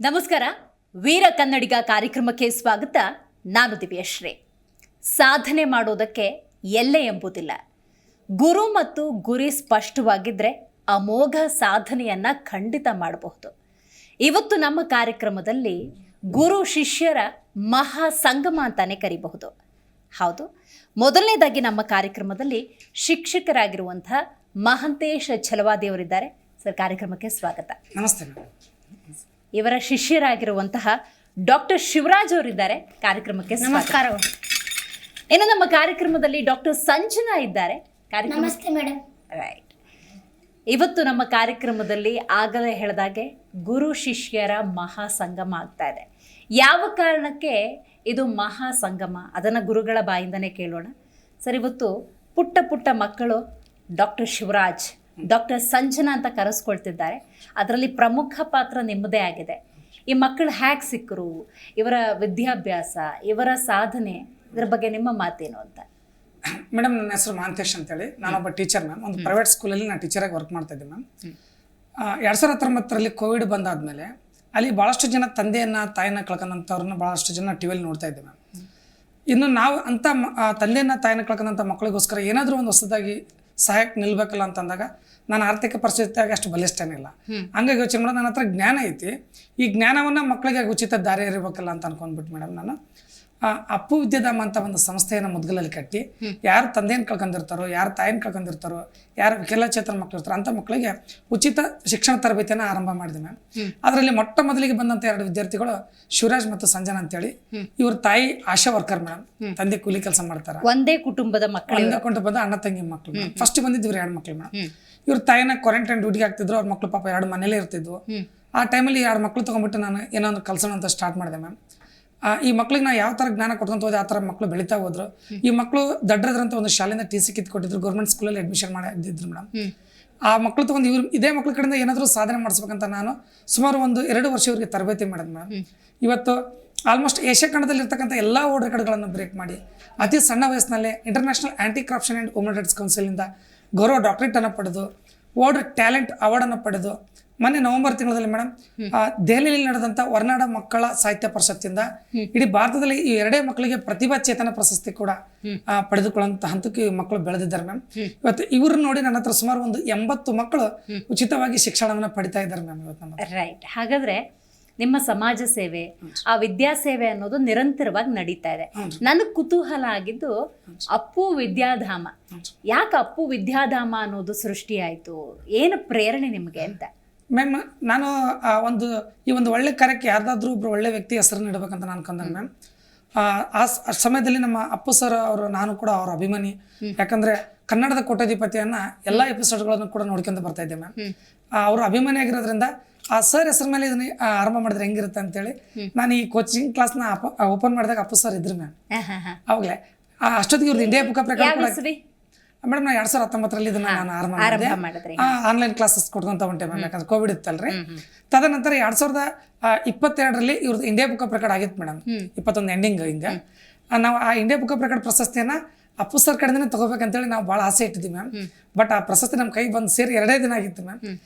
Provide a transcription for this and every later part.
ನಮಸ್ಕಾರ. ವೀರ ಕನ್ನಡಿಗ ಕಾರ್ಯಕ್ರಮಕ್ಕೆ ಸ್ವಾಗತ. ನಾನು ದಿವ್ಯಶ್ರೀ. ಸಾಧನೆ ಮಾಡೋದಕ್ಕೆ ಎಲ್ಲೇ ಎಂಬುದಿಲ್ಲ. ಗುರು ಮತ್ತು ಗುರಿ ಸ್ಪಷ್ಟವಾಗಿದ್ದರೆ ಅಮೋಘ ಸಾಧನೆಯನ್ನು ಖಂಡಿತ ಮಾಡಬಹುದು. ಇವತ್ತು ನಮ್ಮ ಕಾರ್ಯಕ್ರಮದಲ್ಲಿ ಗುರು ಶಿಷ್ಯರ ಮಹಾ ಸಂಗಮ ಅಂತಾನೆ ಕರಿಬಹುದು. ಹೌದು, ಮೊದಲನೇದಾಗಿ ನಮ್ಮ ಕಾರ್ಯಕ್ರಮದಲ್ಲಿ ಶಿಕ್ಷಕರಾಗಿರುವಂಥ ಮಹಂತೇಶ ಛಲವಾದಿಯವರಿದ್ದಾರೆ. ಸರ್, ಕಾರ್ಯಕ್ರಮಕ್ಕೆ ಸ್ವಾಗತ. ನಮಸ್ತೆ. ಇವರ ಶಿಷ್ಯರಾಗಿರುವಂತಹ ಡಾಕ್ಟರ್ ಶಿವರಾಜ್ ಅವರಿದ್ದಾರೆ. ಕಾರ್ಯಕ್ರಮಕ್ಕೆ ನಮಸ್ಕಾರ. ಇನ್ನು ನಮ್ಮ ಕಾರ್ಯಕ್ರಮದಲ್ಲಿ ಡಾಕ್ಟರ್ ಸಂಜನಾ ಇದ್ದಾರೆ. ನಮಸ್ತೆ ಮೇಡಮ್. ರೈಟ್. ಇವತ್ತು ನಮ್ಮ ಕಾರ್ಯಕ್ರಮದಲ್ಲಿ ಆಗಲೇ ಹೇಳಿದಾಗೆ ಗುರು ಶಿಷ್ಯರ ಮಹಾ ಸಂಗಮ ಆಗ್ತಾ ಇದೆ. ಯಾವ ಕಾರಣಕ್ಕೆ ಇದು ಮಹಾ ಸಂಗಮ ಅದನ್ನು ಗುರುಗಳ ಬಾಯಿಂದನೇ ಕೇಳೋಣ. ಸರ್, ಇವತ್ತು ಪುಟ್ಟ ಪುಟ್ಟ ಮಕ್ಕಳು ಡಾಕ್ಟರ್ ಶಿವರಾಜ್, ಡಾಕ್ಟರ್ ಸಂಜನಾ ಅಂತ ಕರೆಸ್ಕೊಳ್ತಿದ್ದಾರೆ. ಅದರಲ್ಲಿ ಪ್ರಮುಖ ಪಾತ್ರ ನಿಮ್ಮದೇ ಆಗಿದೆ. ಈ ಮಕ್ಕಳು ಹ್ಯಾಕ್ ಸಿಕ್ಕರು, ಇವರ ವಿದ್ಯಾಭ್ಯಾಸ, ಇವರ ಸಾಧನೆ, ಇದರ ಬಗ್ಗೆ ನಿಮ್ಮ ಮಾತೇನು ಅಂತ? ಮೇಡಮ್, ನನ್ನ ಹೆಸರು ಮಹಂತೇಶ್ ಅಂತೇಳಿ. ನಾನೊಬ್ಬ ಟೀಚರ್ ಮ್ಯಾಮ್. ಒಂದು ಪ್ರೈವೇಟ್ ಸ್ಕೂಲಲ್ಲಿ ನಾನು ಟೀಚರಾಗಿ ವರ್ಕ್ ಮಾಡ್ತಾ ಇದ್ದೆ ಮ್ಯಾಮ್. 2019ರಲ್ಲಿ ಕೋವಿಡ್ ಬಂದಾದಮೇಲೆ ಅಲ್ಲಿ ಭಾಳಷ್ಟು ಜನ ತಂದೆಯನ್ನು ತಾಯಿನ ಕಳ್ಕೊಂಡಂಥವ್ರನ್ನ ಭಾಳಷ್ಟು ಜನ ಟಿ ವಿಯಲ್ಲಿ ನೋಡ್ತಾ ಇದ್ದೆ ಮ್ಯಾಮ್. ಇನ್ನು ನಾವು ಅಂಥ ತಂದೆಯನ್ನು ತಾಯಿನ ಕಳ್ಕೊಂಡಂಥ ಮಕ್ಕಳಿಗೋಸ್ಕರ ಏನಾದರೂ ಒಂದು ಹೊಸದಾಗಿ ಸಹಾಯಕ್ಕೆ ನಿಲ್ಬೇಕಲ್ಲ ಅಂತಂದಾಗ ನಾನು ಆರ್ಥಿಕ ಪರಿಸ್ಥಿತಿಯಾಗಿ ಅಷ್ಟು ಬಲಿಷ್ಠನಿಲ್ಲ. ಹಂಗಾಗಿ ಯೋಚನೆ ಮಾಡೋದು, ನನ್ನ ಹತ್ರ ಜ್ಞಾನ ಐತಿ, ಈ ಜ್ಞಾನವನ್ನು ಮಕ್ಕಳಿಗೆ ಉಚಿತ ದಾರಿ ಇರಬೇಕಲ್ಲ ಅಂತ ಅನ್ಕೊಂಡ್ಬಿಟ್ಟು ಮೇಡಮ್ ನಾನು ಅಪ್ಪು ವಿದ್ಯಾಧಾಮ ಅಂತ ಒಂದು ಸಂಸ್ಥೆಯನ್ನು ಮುದ್ಗಲಲ್ಲಿ ಕಟ್ಟಿ, ಯಾರು ತಂದೆಯನ್ನು ಕಳ್ಕೊಂಡಿರ್ತಾರೋ, ಯಾರು ತಾಯಿನ ಕಳ್ಕೊಂಡಿರ್ತಾರೋ, ಯಾರು ವಿಕಲಚೇತನ ಮಕ್ಕಳು ಇರ್ತಾರೋ ಅಂಥ ಮಕ್ಕಳಿಗೆ ಉಚಿತ ಶಿಕ್ಷಣ ತರಬೇತಿಯನ್ನು ಆರಂಭ ಮಾಡಿದೆ ಮ್ಯಾಮ್. ಅದರಲ್ಲಿ ಮೊಟ್ಟ ಮೊದಲಿಗೆ ಬಂದಂಥ 2 ವಿದ್ಯಾರ್ಥಿಗಳು ಶಿವರಾಜ್ ಮತ್ತು ಸಂಜನಾ ಅಂತೇಳಿ. ಇವ್ರ ತಾಯಿ ಆಶಾ ವರ್ಕರ್ ಮೇಡಮ್, ತಂದೆ ಕೂಲಿ ಕೆಲಸ ಮಾಡ್ತಾರೆ. ಒಂದೇ ಕುಟುಂಬದ ಮಕ್ಕಳು, ಒಂದೇ ಕುಟುಂಬ ಬಂದ ಅಣ್ಣ ತಂಗಿ ಮಕ್ಕಳು. ಫಸ್ಟ್ ಬಂದಿದ್ದು 2 ಮಕ್ಕಳು ಮೇಡಮ್. ಇವ್ರ ತಾಯಿನ ಕ್ವಾರಂಟೈನ್ ಡ್ಯೂಟಿಗೆ ಆಗ್ತಿದ್ರು. ಅವ್ರ ಮಕ್ಕಳು ಪಾಪ 2 ಮನೇಲೇ ಇರ್ತಿದ್ವು. ಆ ಟೈಮಲ್ಲಿ 2 ಮಕ್ಕಳು ತೊಗೊಂಡ್ಬಿಟ್ಟು ನಾನು ಏನೋ ಒಂದು ಕಲ್ಸೋಣ ಅಂತ ಸ್ಟಾರ್ಟ್ ಮಾಡಿದೆ ಮ್ಯಾಮ್. ಈ ಮಕ್ಳಿಗೆ ನಾವು ಯಾವ ಥರ ಜ್ಞಾನ ಕೊಡ್ಕೊಂತ ಹೋದೆ ಆ ಥರ ಮಕ್ಕಳು ಬೆಳೀತಾ ಹೋದ್ರು. ಈ ಮಕ್ಕಳು ದಡ್ರದ್ರಂತ ಒಂದು ಶಾಲೆಯಿಂದ TC ಕಿತ್ಕೊಟ್ಟಿದ್ರು, ಗೌರ್ಮೆಂಟ್ ಸ್ಕೂಲಲ್ಲಿ ಅಡ್ಮಿಷನ್ ಮಾಡಿದ್ರು ಮೇಡಮ್. ಆ ಮಕ್ಕಳು ತೊಗೊಂಡು ಇದೇ ಮಕ್ಳ ಕಡೆಯಿಂದ ಏನಾದರೂ ಸಾಧನೆ ಮಾಡಿಸ್ಬೇಕಂತ ನಾನು ಸುಮಾರು ಒಂದು 2 ವರ್ಷ ಇವ್ರಿಗೆ ತರಬೇತಿ ಮಾಡಿದೆ ಮೇಡಮ್. ಇವತ್ತು ಆಲ್ಮೋಸ್ಟ್ ಏಷ್ಯಾ ಖಂಡದಲ್ಲಿ ಇರ್ತಕ್ಕಂಥ ಎಲ್ಲ ವರ್ಲ್ಡ್ ರೆಕಾರ್ಡ್ಗಳನ್ನು ಬ್ರೇಕ್ ಮಾಡಿ ಅತಿ ಸಣ್ಣ ವಯಸ್ಸಿನಲ್ಲೇ international anti corruption and woman rights ಕೌನ್ಸಿಲಿಂದ ಗೌರವ ಡಾಕ್ಟರೇಟನ್ನು ಪಡೆದು, ವರ್ಲ್ಡ್ ಟ್ಯಾಲೆಂಟ್ ಅವಾರ್ಡನ್ನು ಪಡೆದು, ಮೊನ್ನೆ ನವೆಂಬರ್ ತಿಂಗಳಲ್ಲಿ ಮೇಡಮ್ ದೆಹಲಿಯಲ್ಲಿ ನಡೆದಂಥ ಹೊರನಾಡ ಮಕ್ಕಳ ಸಾಹಿತ್ಯ ಪರಿಷತ್ತಿಂದ ಇಡೀ ಭಾರತದಲ್ಲಿ ಈ 2 ಮಕ್ಕಳಿಗೆ ಪ್ರತಿಭಾ ಚೇತನ ಪ್ರಶಸ್ತಿ ಕೂಡ ಪಡೆದುಕೊಳ್ಳುವಂಥ ಹಂತಕ್ಕೆ ಮಕ್ಕಳು ಬೆಳೆದಿದ್ದಾರೆ ಮ್ಯಾಮ್. ಇವತ್ತು ಇವ್ರು ನೋಡಿ ನನ್ನ ಹತ್ರ ಸುಮಾರು ಒಂದು 80 ಮಕ್ಕಳು ಉಚಿತವಾಗಿ ಶಿಕ್ಷಣವನ್ನು ಪಡಿತಾ ಇದ್ದಾರೆ ಮ್ಯಾಮ್ ಇವತ್ತು ನಮ್ಮ. ರೈಟ್. ಹಾಗಾದ್ರೆ ನಿಮ್ಮ ಸಮಾಜ ಸೇವೆ, ಆ ವಿದ್ಯಾಸೇವೆ ಅನ್ನೋದು ನಿರಂತರವಾಗಿ ನಡೀತಾ ಇದೆ. ನನಗೆ ಕುತೂಹಲ ಆಗಿದ್ದು ಅಪ್ಪು ವಿದ್ಯಾಧಾಮ. ಯಾಕೆ ಅಪ್ಪು ವಿದ್ಯಾಧಾಮ ಅನ್ನೋದು ಸೃಷ್ಟಿಯಾಯಿತು? ಏನು ಪ್ರೇರಣೆ ನಿಮಗೆ ಅಂತ? ಮ್ಯಾಮ್, ನಾನು ಈ ಒಂದು ಒಳ್ಳೆ ಕಾರ್ಯಕ್ಕೆ ಯಾರ್ದಾದ್ರೂ ಒಬ್ರು ಒಳ್ಳೆ ವ್ಯಕ್ತಿ ಹೆಸರನ್ನು ಇಡಬೇಕಂತ ನಾನು ಅನ್ಕೊಂಡೆ ಮ್ಯಾಮ್. ಆ ಸಮಯದಲ್ಲಿ ನಮ್ಮ ಅಪ್ಪು ಸರ್ ಅವರು, ನಾನು ಕೂಡ ಅವರ ಅಭಿಮಾನಿ. ಯಾಕಂದ್ರೆ ಕನ್ನಡದ ಕೋಟ್ಯಾಧಿಪತಿಯನ್ನ ಎಲ್ಲ ಎಪಿಸೋಡ್ಗಳನ್ನು ಕೂಡ ನೋಡ್ಕೊಂತ ಬರ್ತಾ ಇದ್ದೆ ಮ್ಯಾಮ್. ಅವರು ಅಭಿಮಾನಿ ಆಗಿರೋದ್ರಿಂದ ಆ ಸರ್ ಹೆಸರ ಮೇಲೆ ಇದನ್ನ ಆರಂಭ ಮಾಡಿದ್ರೆ ಹೆಂಗಿರುತ್ತೆ ಅಂತೇಳಿ ನಾನು ಈ ಕೋಚಿಂಗ್ ಕ್ಲಾಸ್ನ ಓಪನ್ ಮಾಡಿದಾಗ ಅಪ್ಪು ಸರ್ ಇದ್ರು ಮ್ಯಾಮ್. ಅವಾಗಲೇ ಅಷ್ಟೊತ್ತಿಗೆ ಇವ್ರದ್ದು India book of record madam. ನಾನು 2019ರಲ್ಲಿ ಇದನ್ನ ನಾನು ಆರಂಭ ಮಾಡಿದೆ. ಆನ್ಲೈನ್ ಕ್ಲಾಸಸ್ ಕೊಡ್ಕೊಂತ ಹೊಂಟೆ ಮ್ಯಾಮ್, ಯಾಕಂದ್ರೆ ಕೋವಿಡ್ ಇತ್ತಲ್ರಿ. ತದನಂತರ 2022ರಲ್ಲಿ ಇವ್ರದ್ದು ಇಂಡಿಯಾ ಬುಕ್ ಆಫ್ ರೆಕಾರ್ಡ್ ಆಗಿತ್ತು ಮೇಡಮ್. 21 ಎಂಡಿಂಗ್ ಹಿಂಗೆ ನಾವು ಆ ಇಂಡಿಯಾ ಬುಕ್ ಆಫ್ ರೆಕಾರ್ಡ್ ಪ್ರಶಸ್ತಿಯನ್ನ ಅಪ್ಪು ಸರ್ ಕಡೆನೇ ತಗೋಬೇಕಂತೇಳಿ ನಾವು ಭಾಳ ಆಸೆ ಇಟ್ಟಿದ್ವಿ ಮ್ಯಾಮ್. ಬಟ್ ಆ ಪ್ರಶಸ್ತಿ ನಮ್ಮ ಕೈಗೆ ಬಂದು ಸೇರಿ 2 ದಿನ ಆಗಿತ್ತು ಮ್ಯಾಮ್.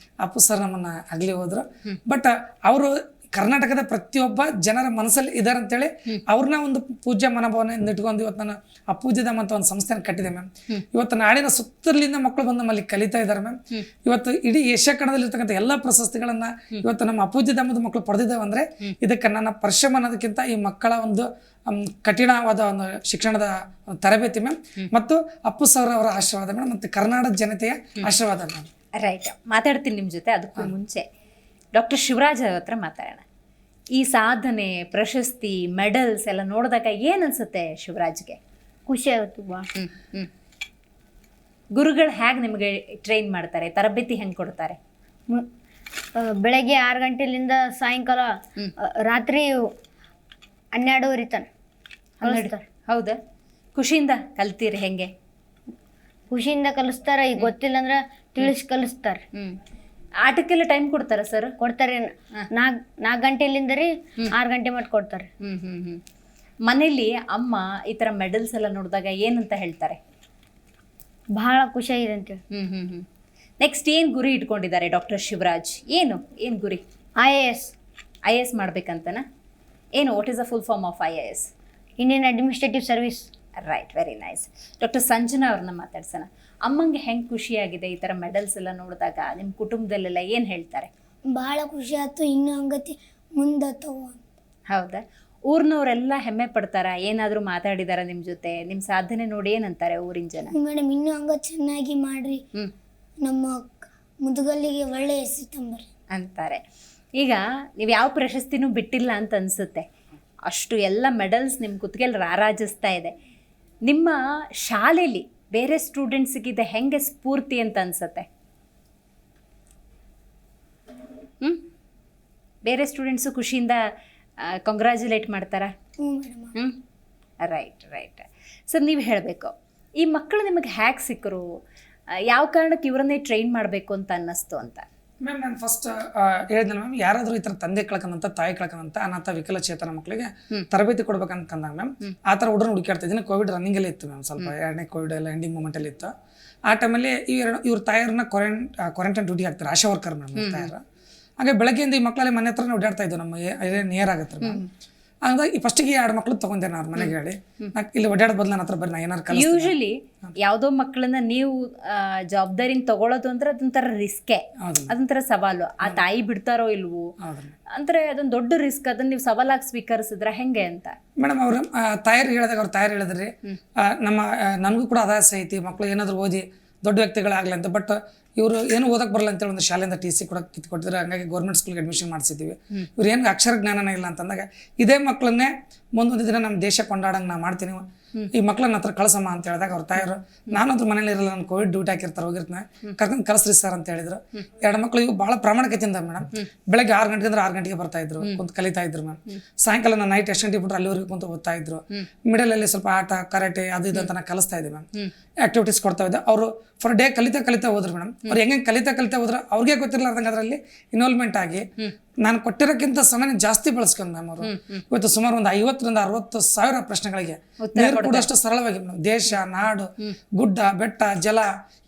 ಅಪ್ಪು ಸರ್ ನಮ್ಮನ್ನ ಅಗಲಿ ಹೋದ್ರು. ಬಟ್ ಅವರು ಕರ್ನಾಟಕದ ಪ್ರತಿಯೊಬ್ಬ ಜನರ ಮನಸ್ಸಲ್ಲಿ ಇದ್ದಾರೆ ಅಂತೇಳಿ ಅವ್ರನ್ನ ಒಂದು ಪೂಜ್ಯ ಮನೋಭಾವನೆಯಿಂದ ಇಟ್ಕೊಂಡು ಇವತ್ತು ನಾನು ಅಪ್ಪು ವಿದ್ಯಾಧಾಮ ಅಂತ ಒಂದು ಸಂಸ್ಥೆನ ಕಟ್ಟಿದೆ ಮ್ಯಾಮ್. ಇವತ್ತು ನಾಡಿನ ಸುತ್ತಲಿಂದ ಮಕ್ಕಳು ಬಂದು ನಮ್ಮಲ್ಲಿ ಕಲಿತಾ ಇದ್ದಾರೆ ಮ್ಯಾಮ್. ಇವತ್ತು ಇಡೀ ಏಷ್ಯಾ ಖಂಡದಲ್ಲಿ ಇರ್ತಕ್ಕಂಥ ಎಲ್ಲ ಪ್ರಶಸ್ತಿಗಳನ್ನ ಇವತ್ತು ನಮ್ಮ ಅಪ್ಪು ವಿದ್ಯಾಧಾಮದ ಮಕ್ಕಳು ಪಡೆದಿದ್ದೇವೆ ಅಂದ್ರೆ ಇದಕ್ಕೆ ನನ್ನ ಪರಿಶ್ರಮ ಅನ್ನೋದಕ್ಕಿಂತ ಈ ಮಕ್ಕಳ ಒಂದು ಕಠಿಣವಾದ ಒಂದು ಶಿಕ್ಷಣದ ತರಬೇತಿ ಮ್ಯಾಮ್, ಮತ್ತು ಅಪ್ಪು ಸರ್ ಅವರ ಆಶೀರ್ವಾದ ಮೇಡಮ್, ಮತ್ತು ಕರ್ನಾಟಕ ಜನತೆಯ ಆಶೀರ್ವಾದ ಮ್ಯಾಮ್. ರೈಟ್. ಮಾತಾಡ್ತೀನಿ ನಿಮ್ಮ ಜೊತೆ. ಅದಕ್ಕೂ ಮುಂಚೆ ಡಾಕ್ಟರ್ ಶಿವರಾಜ್ ಅವ್ರ ಹತ್ರ ಮಾತಾಡೋಣ. ಈ ಸಾಧನೆ, ಪ್ರಶಸ್ತಿ, ಮೆಡಲ್ಸ್ ಎಲ್ಲ ನೋಡಿದಾಗ ಏನು ಅನ್ಸುತ್ತೆ ಶಿವರಾಜ್ಗೆ? ಖುಷಿ ಆಗುತ್ತೆ ಭಾಳ. ಗುರುಗಳು ಹೇಗೆ ನಿಮಗೆ ಟ್ರೈನ್ ಮಾಡ್ತಾರೆ, ತರಬೇತಿ ಹೆಂಗೆ ಕೊಡ್ತಾರೆ? ಬೆಳಗ್ಗೆ 6 ಗಂಟೆಲಿಂದ ಸಾಯಂಕಾಲ ರಾತ್ರಿ 12:30 ತನಕ ಕಲಿಸ್ತಾರೆ. ಹೌದಾ? ಖುಷಿಯಿಂದ ಕಲ್ತೀರಿ? ಹೆಂಗೆ? ಖುಷಿಯಿಂದ ಕಲಿಸ್ತಾರೆ. ಈಗ ಗೊತ್ತಿಲ್ಲ ಅಂದ್ರೆ ತಿಳಿಸಿ ಕಲಿಸ್ತಾರೆ. ಆಟಕ್ಕೆಲ್ಲ ಟೈಮ್ ಕೊಡ್ತಾರ ಸರ್? ಕೊಡ್ತಾರೆ. 4 ಗಂಟೆಲಿಂದ ರೀ 6 ಗಂಟೆ ಮಟ್ಟ ಕೊಡ್ತಾರೆ. ಮನೇಲಿ ಅಮ್ಮ ಈ ಥರ ಮೆಡಲ್ಸ್ ಎಲ್ಲ ನೋಡಿದಾಗ ಏನಂತ ಹೇಳ್ತಾರೆ? ಬಹಳ ಖುಷಿಯಾಗಿದೆ ಅಂತೇಳಿ. ನೆಕ್ಸ್ಟ್ ಏನು ಗುರಿ ಇಟ್ಕೊಂಡಿದ್ದಾರೆ ಡಾಕ್ಟರ್ ಶಿವರಾಜ್? ಏನು ಗುರಿ? IAS. IAS ಮಾಡ್ಬೇಕಂತನಾ? ಏನು what is the full form of IAS? Indian administrative service. Right, very nice. Doctor Sanjana ಅವ್ರನ್ನ ಮಾತಾಡ್ಸೋಣ. ಅಮ್ಮಂಗೆ ಹೆಂಗೆ ಖುಷಿಯಾಗಿದೆ ಈ ಥರ ಮೆಡಲ್ಸ್ ಎಲ್ಲ ನೋಡಿದಾಗ? ನಿಮ್ಮ ಕುಟುಂಬದಲ್ಲೆಲ್ಲ ಏನು ಹೇಳ್ತಾರೆ? ಭಾಳ ಖುಷಿ ಆಯ್ತು, ಇನ್ನೂ ಹಂಗತಿ ಮುಂದೆ ತಗೋ. ಹೌದಾ? ಊರಿನವರೆಲ್ಲ ಹೆಮ್ಮೆ ಪಡ್ತಾರ? ಏನಾದರೂ ಮಾತಾಡಿದಾರ ನಿಮ್ಮ ಜೊತೆ? ನಿಮ್ಮ ಸಾಧನೆ ನೋಡಿ ಏನಂತಾರೆ ಊರಿನ ಜನ? ಮೇಡಮ್ ಇನ್ನೂ ಹಂಗೆ ಚೆನ್ನಾಗಿ ಮಾಡ್ರಿ, ನಮ್ಮ ಮುದುಗಲ್ಲಿಗೆ ಒಳ್ಳೆ ಹೆಸರು ತಂಬರ್ರಿ ಅಂತಾರೆ. ಈಗ ನೀವು ಯಾವ ಪ್ರಶಸ್ತಿನೂ ಬಿಟ್ಟಿಲ್ಲ ಅಂತ ಅನಿಸುತ್ತೆ. ಅಷ್ಟು ಎಲ್ಲ ಮೆಡಲ್ಸ್ ನಿಮ್ಮ ಕುತ್ತಿಗೆಯಲ್ಲಿ ರಾರಾಜಿಸ್ತಾ ಇದೆ. ನಿಮ್ಮ ಶಾಲೆಯಲ್ಲಿ ಬೇರೆ ಸ್ಟೂಡೆಂಟ್ಸಿಗೆ ಇದು ಹೆಂಗೆ ಸ್ಫೂರ್ತಿ ಅಂತ ಅನಿಸುತ್ತೆ? ಬೇರೆ ಸ್ಟೂಡೆಂಟ್ಸು ಖುಷಿಯಿಂದ ಕಂಗ್ರ್ಯಾಚುಲೇಟ್ ಮಾಡ್ತಾರಾ? ಹ್ಞೂ ಮೇಡಮ್. ರೈಟ್. ಸರ್, ನೀವು ಹೇಳಬೇಕು, ಈ ಮಕ್ಕಳು ನಿಮಗೆ ಹ್ಯಾಕ್ ಸಿಕ್ಕರು? ಯಾವ ಕಾರಣಕ್ಕೆ ಇವರನ್ನೇ ಟ್ರೈನ್ ಮಾಡಬೇಕು ಅಂತ ಅನ್ನಿಸ್ತು ಅಂತ? ಮ್ಯಾಮ್ ನಾನು ಫಸ್ಟ್ ಹೇಳಿದ್ನಲ್ಲ ಮ್ಯಾಮ್, ಯಾರಾದರೂ ಈ ಥರ ತಂದೆ ಕಳ್ಕೊಂಡಂತ ತಾಯಿ ಕಳ್ಕೊಂಡಂತ ಅನಾಥ ವಿಕಲಚೇತನ ಮಕ್ಕಳಿಗೆ ತರಬೇತಿ ಕೊಡ್ಬೇಕಂತಂದಾಗ ಮ್ಯಾಮ್ ಆ ಥರ ಹುಡುಗರು ಹುಡುಕಾಡ್ತಾ ಇದ್ದೀನಿ. ಕೋವಿಡ್ ರನ್ನಿಂಗಲ್ಲೇ ಇತ್ತು ಮ್ಯಾಮ್, ಸ್ವಲ್ಪ ಎರಡನೇ ಕೋವಿಡ್ ಎಲ್ಲ ಎಂಡಿಂಗ್ ಮೂಮೆಂಟಲ್ಲಿ ಇತ್ತು. ಆ ಟೈಮಲ್ಲಿ ಇವ್ರ ತಾಯರನ್ನ ಕ್ವಾರಂಟೈನ್ ಡ್ಯೂಟಿ ಹಾಕ್ತಾರೆ, ಆಶಾ ವರ್ಕರ್ ಮ್ಯಾಮ್ ತಾಯರ. ಹಾಗೆ ಬೆಳಗ್ಗೆಯಿಂದ ಈ ಮಕ್ಕಳಲ್ಲಿ ಮನೆ ಹತ್ರನೇ ಓಡಾಡ್ತಾ ಇದ್ದು, ನಮ್ಮ ನಿಯರ್ ಆಗುತ್ತೆ ಮ್ಯಾಮ್. ಹಂಗಾಗಿ ಫಸ್ಟಿಗೆ 2 ಮಕ್ಳು ತಗೊಂಡೆ ನಾನು ಮನೆಗೆ ಹೇಳಿ, ಇಲ್ಲಿ ಓಡಾಡೋದ್ ಬದಲು ನನ್ನ ಹತ್ರ ಬರ್ರಿ, ನಾ ಏನಾರು ಕಲಿಸ್ತೀನಿ. ಯೂಶಲಿ ಯಾವುದೋ ಮಕ್ಕಳನ್ನ ನೀವು ಜವಾಬ್ದಾರಿನ ತಗೊಳ್ಳೋದು ಅಂದ್ರೆ ಅದೊಂಥರ ರಿಸ್ಕೆ, ಅದೊಂಥರ ಸವಾಲು. ಆ ತಾಯಿ ಬಿಡ್ತಾರೋ ಇಲ್ವೋ ಅಂದ್ರೆ ಅದೊಂದು ದೊಡ್ಡ ರಿಸ್ಕ್. ಅದನ್ನ ನೀವು ಸವಾಲಾಗಿ ಸ್ವೀಕರಿಸಿದ್ರೆ ಹೆಂಗೆ ಅಂತ? ಮೇಡಮ್ ಅವ್ರ ತಾಯರು ಹೇಳಿದಾಗ ಅವ್ರ ತಾಯರು ಹೇಳಿದ್ರಿ, ನನಗೂ ಕೂಡ ಅದಾಸ ಐತಿ, ಮಕ್ಳು ಏನಾದ್ರು ಓದಿ ದೊಡ್ಡ ವ್ಯಕ್ತಿಗಳಾಗ್ಲಿ ಅಂತ. ಬಟ್ ಇವರು ಏನು ಓದಕ್ಕೆ ಬರಲ್ಲ ಅಂತೇಳಿ ಒಂದು ಶಾಲೆಯಿಂದ TC ಕೂಡ ಕಿತ್ಕೊಟ್ಟಿದ್ರು. ಹಂಗಾಗಿ ಗೌರ್ಮೆಂಟ್ ಸ್ಕೂಲ್ಗೆ ಅಡ್ಮಿಷನ್ ಮಾಡಿಸಿದ್ದೀವಿ. ಇವ್ರು ಏನು ಅಕ್ಷರ ಜ್ಞಾನನೇ ಇಲ್ಲ ಅಂತಂದಾಗ ಇದೇ ಮಕ್ಕಳನ್ನೇ ಮುಂದೊಂದು ದಿನ ನಮ್ಮ ದೇಶ ಕೊಂಡಾಡಂಗೆ ನಾ ಮಾಡ್ತೀನಿ, ಈ ಮಕ್ಕಳನ್ನ ಹತ್ರ ಕಳ್ಸಮ್ಮ ಅಂತ ಹೇಳಿದಾಗ ಅವ್ರ ತಾಯರು, ನಾನಂತೂ ಮನೇಲಿ ಇರಲ್ಲ, ನಾನು ಕೋವಿಡ್ ಡ್ಯೂಟಿ ಹಾಕಿರ್ತಾರೆ, ಹೋಗಿರ್ತೀನಿ, ಕರ್ಕೊಂಡು ಕಳಿಸ್ರಿ ಸರ್ ಅಂತ ಹೇಳಿದ್ರು. 2 ಮಕ್ಕಳು ಇವು ಭಾಳ ಪ್ರಾಮಾಣಿಕತೆಯಿಂದ ಮೇಡಮ್ ಬೆಳಗ್ಗೆ 6 ಗಂಟೆಗೆ ಅಂದ್ರೆ 6 ಗಂಟೆಗೆ ಬರ್ತಾ ಇದ್ರು, ಕುಂತು ಕಲಿತಾ ಇದ್ರು ಮ್ಯಾಮ್. ಸಾಯಂಕಾಲ ನಾನು ನೈಟ್ ಎಷ್ಟು ಗಂಟೆಗೆ ಬಿಟ್ಟರೆ ಅಲ್ಲಿವರೆಗೂ ಕುಂತು ಓದ್ತಾ ಇದ್ರು. ಮಿಡಲಲ್ಲಿ ಸ್ವಲ್ಪ ಆಟ, ಕರಾಟೆ ಅದು ಇದು ಅಂತ ನಾನು ಕಲಿಸ್ತಾ ಇದ್ದೆ ಮ್ಯಾಮ್, ಆಕ್ಟಿವಿಟೀಸ್ ಕೊಡ್ತಾ ಇದ್ದೆ. ಅವರು ಫರ್ ಡೇ ಕಲಿತಾ ಹೋದ್ರು ಮೇಡಮ್. ಅವ್ರು ಹೆಂಗೆ ಕಲಿತಾ ಹೋದ್ರೆ ಅವ್ರಿಗೆ ಗೊತ್ತಿರಲಾರ್ದಂಗೆ ಅದರಲ್ಲಿ ಇನ್ವಾಲ್ವ್ಮೆಂಟ್ ಆಗಿ ನಾನು ಕೊಟ್ಟಿರೋಕ್ಕಿಂತ ಸಮಯ ಜಾಸ್ತಿ ಬಳಸ್ಕೊಂಡು ಮ್ಯಾಮ್ ಅವರು ಇವತ್ತು ಸುಮಾರು ಒಂದು 50,000 to 60,000 ಪ್ರಶ್ನೆಗಳಿಗೆ ನೀರು ಕೂಡ ಅಷ್ಟು ಸರಳವಾಗಿ ದೇಶ, ನಾಡು, ಗುಡ್ಡ, ಬೆಟ್ಟ, ಜಲ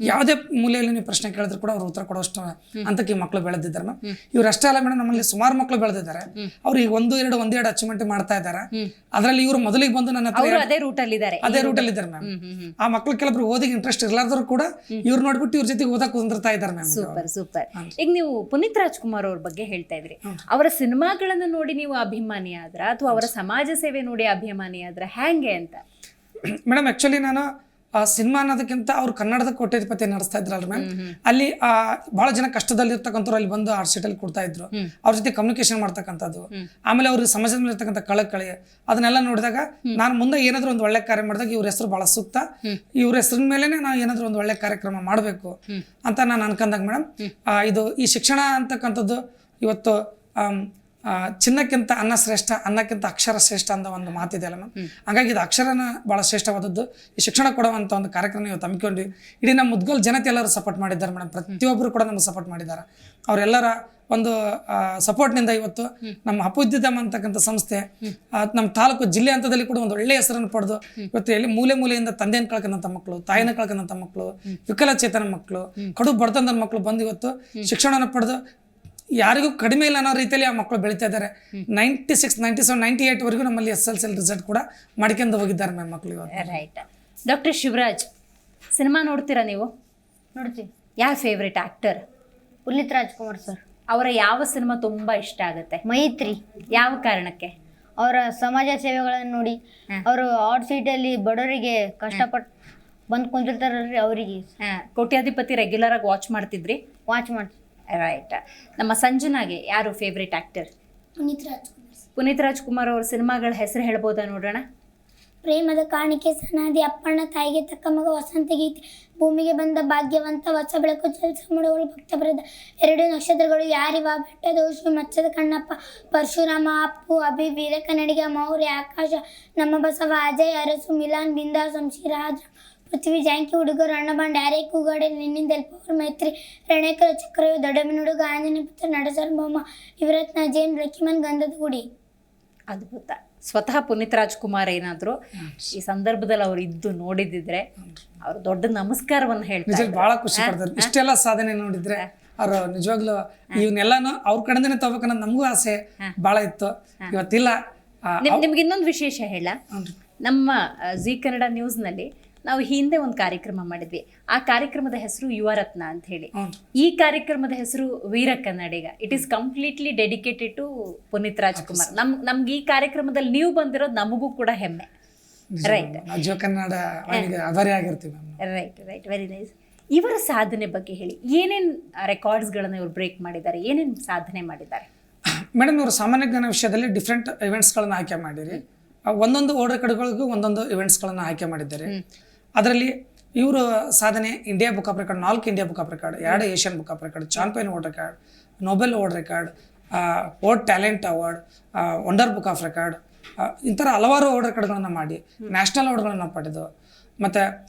ಯಾವುದೇ ಮೂಲೆಯಲ್ಲಿ ನೀವು ಪ್ರಶ್ನೆ ಕೇಳಿದ್ರು ಕೂಡ ಅವ್ರು ಉತ್ತರ ಕೊಡೋಷ್ಟು ಅಂತಕ್ಕೆ ಈ ಮಕ್ಕಳು ಬೆಳೆದಿದ್ದಾರೆ ಮ್ಯಾಮ್. ಇವ್ರು ಅಷ್ಟೇ ಅಲ್ಲ ಮೇಡಮ್, ನಮ್ಮಲ್ಲಿ ಸುಮಾರು ಮಕ್ಕಳು ಬೆಳೆದಿದ್ದಾರೆ. ಅವ್ರು ಈಗ 1-2 ಅಚೀವ್ಮೆಂಟ್ ಮಾಡ್ತಾ ಇದ್ದಾರೆ. ಅದರಲ್ಲಿ ಇವರು ಮೊದಲಿಗೆ ಬಂದು ನನ್ನ ಹತ್ರ ಅದೇ ರೂಟಲ್ಲಿ ಇದ್ದಾರೆ ಮ್ಯಾಮ್. ಆ ಮಕ್ಕಳು ಕೆಲವರು ಓದಿಗೆ ಇಂಟ್ರೆಸ್ಟ್ ಇರ್ಲಾರ್ದ್ರು ಕೂಡ ಇವ್ರು ನೋಡ್ಬಿಟ್ಟು ಇವ್ರ ಜೊತೆಗೆ ಓದಕ್ಕೆ ಕುಂದಿರ್ತಾ ಇದ್ದಾರೆ ಮ್ಯಾಮ್. ಸೂಪರ್. ಈಗ ನೀವು ಪುನೀತ್ ರಾಜ್ಕುಮಾರ್ ಅವ್ರ ಬಗ್ಗೆ ಹೇಳ್ತಾ ಇದ್ರಿ. ಅವರ ಸಿನಿಮಾಗಳನ್ನು ನೋಡಿ ನೀವು ಅಭಿಮಾನಿ ಆದ್ರ ಅಥವಾ ಅವರ ಸಮಾಜ ಸೇವೆ ನೋಡಿ ಅಭಿಮಾನಿ ಆದ್ರ ಹೆಂಗೆ ಅಂತ? ಮೇಡಮ್ ಆಕ್ಚುಲಿ ನಾನು ಸಿನಿಮಾ ಅನ್ನೋದಕ್ಕಿಂತ ಅವ್ರು ಕನ್ನಡದ ಕೋಟ್ಯಾಧಿಪತಿ ನಡೆಸ್ತಾ ಇದ್ರಲ್ರಿ ಮ್ಯಾಮ್, ಅಲ್ಲಿ ಬಹಳ ಜನ ಕಷ್ಟದಲ್ಲಿರ್ತಕ್ಕಂಥವ್ರು ಅಲ್ಲಿ ಬಂದು ಆರ್ಟ್ ಶೀಟಲ್ಲಿ ಕೊಡ್ತಾ ಇದ್ರು, ಅವ್ರ ಜೊತೆ ಕಮ್ಯುನಿಕೇಶನ್ ಮಾಡ್ತಕ್ಕಂಥದ್ದು, ಆಮೇಲೆ ಅವ್ರಿಗೆ ಸಮಾಜದ ಮೇಲೆ ಇರ್ತಕ್ಕಂಥ ಕಳಕಳಿ ಅದನ್ನೆಲ್ಲ ನೋಡಿದಾಗ ನಾನು ಮುಂದೆ ಏನಾದ್ರು ಒಂದು ಒಳ್ಳೆ ಕಾರ್ಯ ಮಾಡಿದಾಗ ಇವ್ರ ಹೆಸರು ಬಹಳ ಸೂಕ್ತ, ಇವ್ರ ಹೆಸರಿನ ಮೇಲೆನೆ ನಾವು ಏನಾದ್ರು ಒಂದು ಒಳ್ಳೆ ಕಾರ್ಯಕ್ರಮ ಮಾಡಬೇಕು ಅಂತ ನಾನು ಅನ್ಕೊಂಡಾಗ ಮೇಡಮ್, ಇದು ಈ ಶಿಕ್ಷಣ ಅಂತಕ್ಕಂಥದ್ದು ಇವತ್ತು ಚಿನ್ನಕ್ಕಿಂತ ಅನ್ನ ಶ್ರೇಷ್ಠ, ಅನ್ನಕ್ಕಿಂತ ಅಕ್ಷರ ಶ್ರೇಷ್ಠ ಅಂತ ಒಂದು ಮಾತಿದೆಯಲ್ಲ ಮ್ಯಾಮ್. ಹಾಗಾಗಿ ಇದು ಅಕ್ಷರನ ಭಾಳ ಶ್ರೇಷ್ಠವಾದದ್ದು. ಈ ಶಿಕ್ಷಣ ಕೊಡುವಂಥ ಒಂದು ಕಾರ್ಯಕ್ರಮ ಇವತ್ತು ಹಮ್ಮಿಕೊಂಡು ಇಡೀ ನಮ್ಮ ಮುದ್ಗಲ್ ಜನತೆ ಎಲ್ಲರೂ ಸಪೋರ್ಟ್ ಮಾಡಿದ್ದಾರೆ ಮೇಡಮ್. ಪ್ರತಿಯೊಬ್ಬರು ಕೂಡ ನಮಗೆ ಸಪೋರ್ಟ್ ಮಾಡಿದ್ದಾರೆ. ಅವರೆಲ್ಲರ ಒಂದು ಸಪೋರ್ಟ್ನಿಂದ ಇವತ್ತು ನಮ್ಮ ಅಪುದ್ಯಮ ಅಂತಕ್ಕಂಥ ಸಂಸ್ಥೆ ನಮ್ಮ ತಾಲೂಕು ಜಿಲ್ಲೆ ಹಂತದಲ್ಲಿ ಕೂಡ ಒಂದು ಒಳ್ಳೆಯ ಹೆಸರನ್ನು ಪಡೆದು ಇವತ್ತು ಎಲ್ಲಿ ಮೂಲೆಯಿಂದ ತಂದೆಯನ್ನು ಕಳ್ಕೊಂಡಂಥ ಮಕ್ಕಳು, ತಾಯಿನ ಕಳ್ಕೊಂಡಂಥ ಮಕ್ಕಳು, ವಿಕಲಚೇತನ ಮಕ್ಕಳು, ಕಡು ಬಡತನದ ಮಕ್ಕಳು ಬಂದು ಇವತ್ತು ಶಿಕ್ಷಣವನ್ನು ಪಡೆದು ಯಾರಿಗೂ ಕಡಿಮೆ ಇಲ್ಲ ಅನ್ನೋ ರೀತಿಯಲ್ಲಿ ಆ ಮಕ್ಕಳು ಬೆಳೀತಾ ಇದ್ದಾರೆ. 96, 97, 98 ವರೆಗೂ ನಮ್ಮಲ್ಲಿ SSLC ರಿಸಲ್ಟ್ ಕೂಡ ಮಾಡ್ಕೊಂಡು ಹೋಗಿದ್ದಾರೆ ಮ್ಯಾಮ್ ಮಕ್ಕಳು ಇವತ್ತು. ರೈಟ್. ಡಾಕ್ಟರ್ ಶಿವರಾಜ್, ಸಿನಿಮಾ ನೋಡ್ತೀರಾ ನೀವು? ನೋಡ್ತೀವಿ. ಯಾವ favourite actor? Puneeth Rajkumar sir. ಅವರ ಯಾವ ಸಿನಿಮಾ ತುಂಬಾ ಇಷ್ಟ ಆಗುತ್ತೆ? ಮೈತ್ರಿ. ಯಾವ ಕಾರಣಕ್ಕೆ? ಅವರ ಸಮಾಜ ಸೇವೆಗಳನ್ನು ನೋಡಿ, ಅವರು ಆರ್ಟ್ ಸೀಟಲ್ಲಿ ಬಡವರಿಗೆ ಕಷ್ಟಪಟ್ಟು ಬಂದು ಕುಂತಿರ್ತಾರಲ್ರಿ, ಅವರಿಗೆ ಕೋಟ್ಯಾಧಿಪತಿ ರೆಗ್ಯುಲರ್ ಆಗಿ ವಾಚ್ ಮಾಡ್ತಿದ್ರಿ? ವಾಚ್ ಮಾಡ್ತೀವಿ. ರೈಟ್. ನಮ್ಮ ಸಂಜನಾಗೆ ಯಾರು ಫೇವ್ರೇಟ್ ಆಕ್ಟರ್? ಪುನೀತ್ ರಾಜ್ಕುಮಾರ್ ಅವ್ರ ಸಿನಿಮಾಗಳ ಹೆಸರು ಹೇಳ್ಬೋದಾ ನೋಡೋಣ? ಪ್ರೇಮದ ಕಾಣಿಕೆ, ಸನಾದಿ, ಅಪ್ಪಣ್ಣ, ತಾಯಿಗೆ ತಕ್ಕ ಮಗ, ವಸಂತ ಗೀತೆ, ಭೂಮಿಗೆ ಬಂದ ಭಾಗ್ಯವಂತ, ಹೊಸ ಬೆಳಕು, ಜಲಸ ಮೂಡಗಳು, ಭಕ್ತಬರದ, 2 ನಕ್ಷತ್ರಗಳು, ಯಾರಿವ, ಬೆಟ್ಟದೋಷು, ಮಚ್ಚದ ಕಣ್ಣಪ್ಪ, ಪರಶುರಾಮ, ಅಪ್ಪು, ಅಭಿ, ವೀರ ಕನ್ನಡಿಗ, ಮೌರ್ಯ, ಆಕಾಶ, ನಮ್ಮ ಬಸವ, ಅಜಯ್, ಅರಸು, ಮಿಲಾನ್, ಬಿಂದಾ, ಸಂಶೀರ, ಆದ್ರ, ಪೃಥ್ವಿ, ಜಾಂಕಿ, ಹುಡುಗರು, ಅಣ್ಣಬಂಡ, ಯಾರೇ ಕೂಗಾಡೆ, ನಿನ್ನಿಂದ ಎಲ್ಪವರ್, ಮೈತ್ರಿ, ರಣೇಕರ, ಚಕ್ರವ್ಯ, ದೊಡ್ಡಮ್ಮನ ಹುಡುಗ, ಆಂಜನೇಯ ಪುತ್ರ, ನಡಸರ್ಬೊಮ್ಮ, ಯುವರತ್ನ, ಜೈನ್, ಲಕ್ಕಿಮನ್, ಗಂಧದ ಗುಡಿ. ಅದ್ಭುತ. ಸ್ವತಃ ಪುನೀತ್ ರಾಜ್ಕುಮಾರ್ ಏನಾದ್ರು ಈ ಸಂದರ್ಭದಲ್ಲಿ ಅವ್ರು ಇದ್ದು ನೋಡಿದಿದ್ರೆ ಅವ್ರು ದೊಡ್ಡ ನಮಸ್ಕಾರವನ್ನು ಹೇಳ್ತಾರೆ. ಬಹಳ ಖುಷಿ ಪಡ್ತಾರೆ. ಇಷ್ಟೆಲ್ಲ ಸಾಧನೆ ನೋಡಿದ್ರೆ ಅವ್ರು ನಿಜವಾಗ್ಲೂ ಇವನ್ನೆಲ್ಲಾನು ಅವ್ರ ಕಡೆಯಿಂದನೇ ತಗೋಬೇಕನ್ನೋದು ನಮಗೂ ಆಸೆ ಭಾಳ ಇತ್ತು. ಇವತ್ತಿಲ್ಲ. ನಿಮ್ಗೆ ಇನ್ನೊಂದು ವಿಶೇಷ ಹೇಳ, ನಮ್ಮ ಜಿ ಕನ್ನಡ ನ್ಯೂಸ್ನಲ್ಲಿ ನಾವು ಹಿಂದೆ ಒಂದು ಕಾರ್ಯಕ್ರಮ ಮಾಡಿದ್ವಿ. ಆ ಕಾರ್ಯಕ್ರಮದ ಹೆಸರು ಯುವರತ್ನ ಅಂತ ಹೇಳಿ. ಈ ಕಾರ್ಯಕ್ರಮದ ಹೆಸರು Veera Kannadiga. It is completely dedicated to Puneeth Rajkumar. ನಮ್ಗೆ ಈ ಕಾರ್ಯಕ್ರಮದಲ್ಲಿ ನೀವು ಬಂದಿರೋದು ನಮಗೂ ಕೂಡ ಹೆಮ್ಮೆ. ರೈಟ್, ಜೀವ ಕನ್ನಡ ಆಭಾರಿ ಆಗಿರ್ತೀವಿ. Right right, very nice. ಇವರ ಸಾಧನೆ ಬಗ್ಗೆ ಹೇಳಿ. ಏನೇನು ರೆಕಾರ್ಡ್ಸ್ಗಳನ್ನು ಇವರು ಬ್ರೇಕ್ ಮಾಡಿದ್ದಾರೆ, ಏನೇನು ಸಾಧನೆ ಮಾಡಿದ್ದಾರೆ? ಮೇಡಮ್, ಇವರು ಸಾಮಾನ್ಯ ಜ್ಞಾನ ವಿಷಯದಲ್ಲಿ ಡಿಫ್ರೆಂಟ್ ಇವೆಂಟ್ಸ್ಗಳನ್ನು ಆಯ್ಕೆ ಮಾಡಿರಿ. ಒಂದೊಂದು ಓಡ್ ರೆಕಾರ್ಡ್ಗಳಿಗೂ ಒಂದೊಂದು ಇವೆಂಟ್ಸ್ಗಳನ್ನು ಆಯ್ಕೆ ಮಾಡಿದ್ದಾರೆ. ಅದರಲ್ಲಿ ಇವರು ಸಾಧನೆ India book of record, 4 India book of record, 2 Asian book of record, champion world record, Nobel world record, world talent award, wonder book of record, ಈ ಥರ ಹಲವಾರು ವರ್ಲ್ಡ್ ರೆಕಾರ್ಡ್ಗಳನ್ನು ಮಾಡಿ ನ್ಯಾಷನಲ್ ಅವಾರ್ಡ್ಗಳನ್ನು ಪಡೆದು, ಮತ್ತು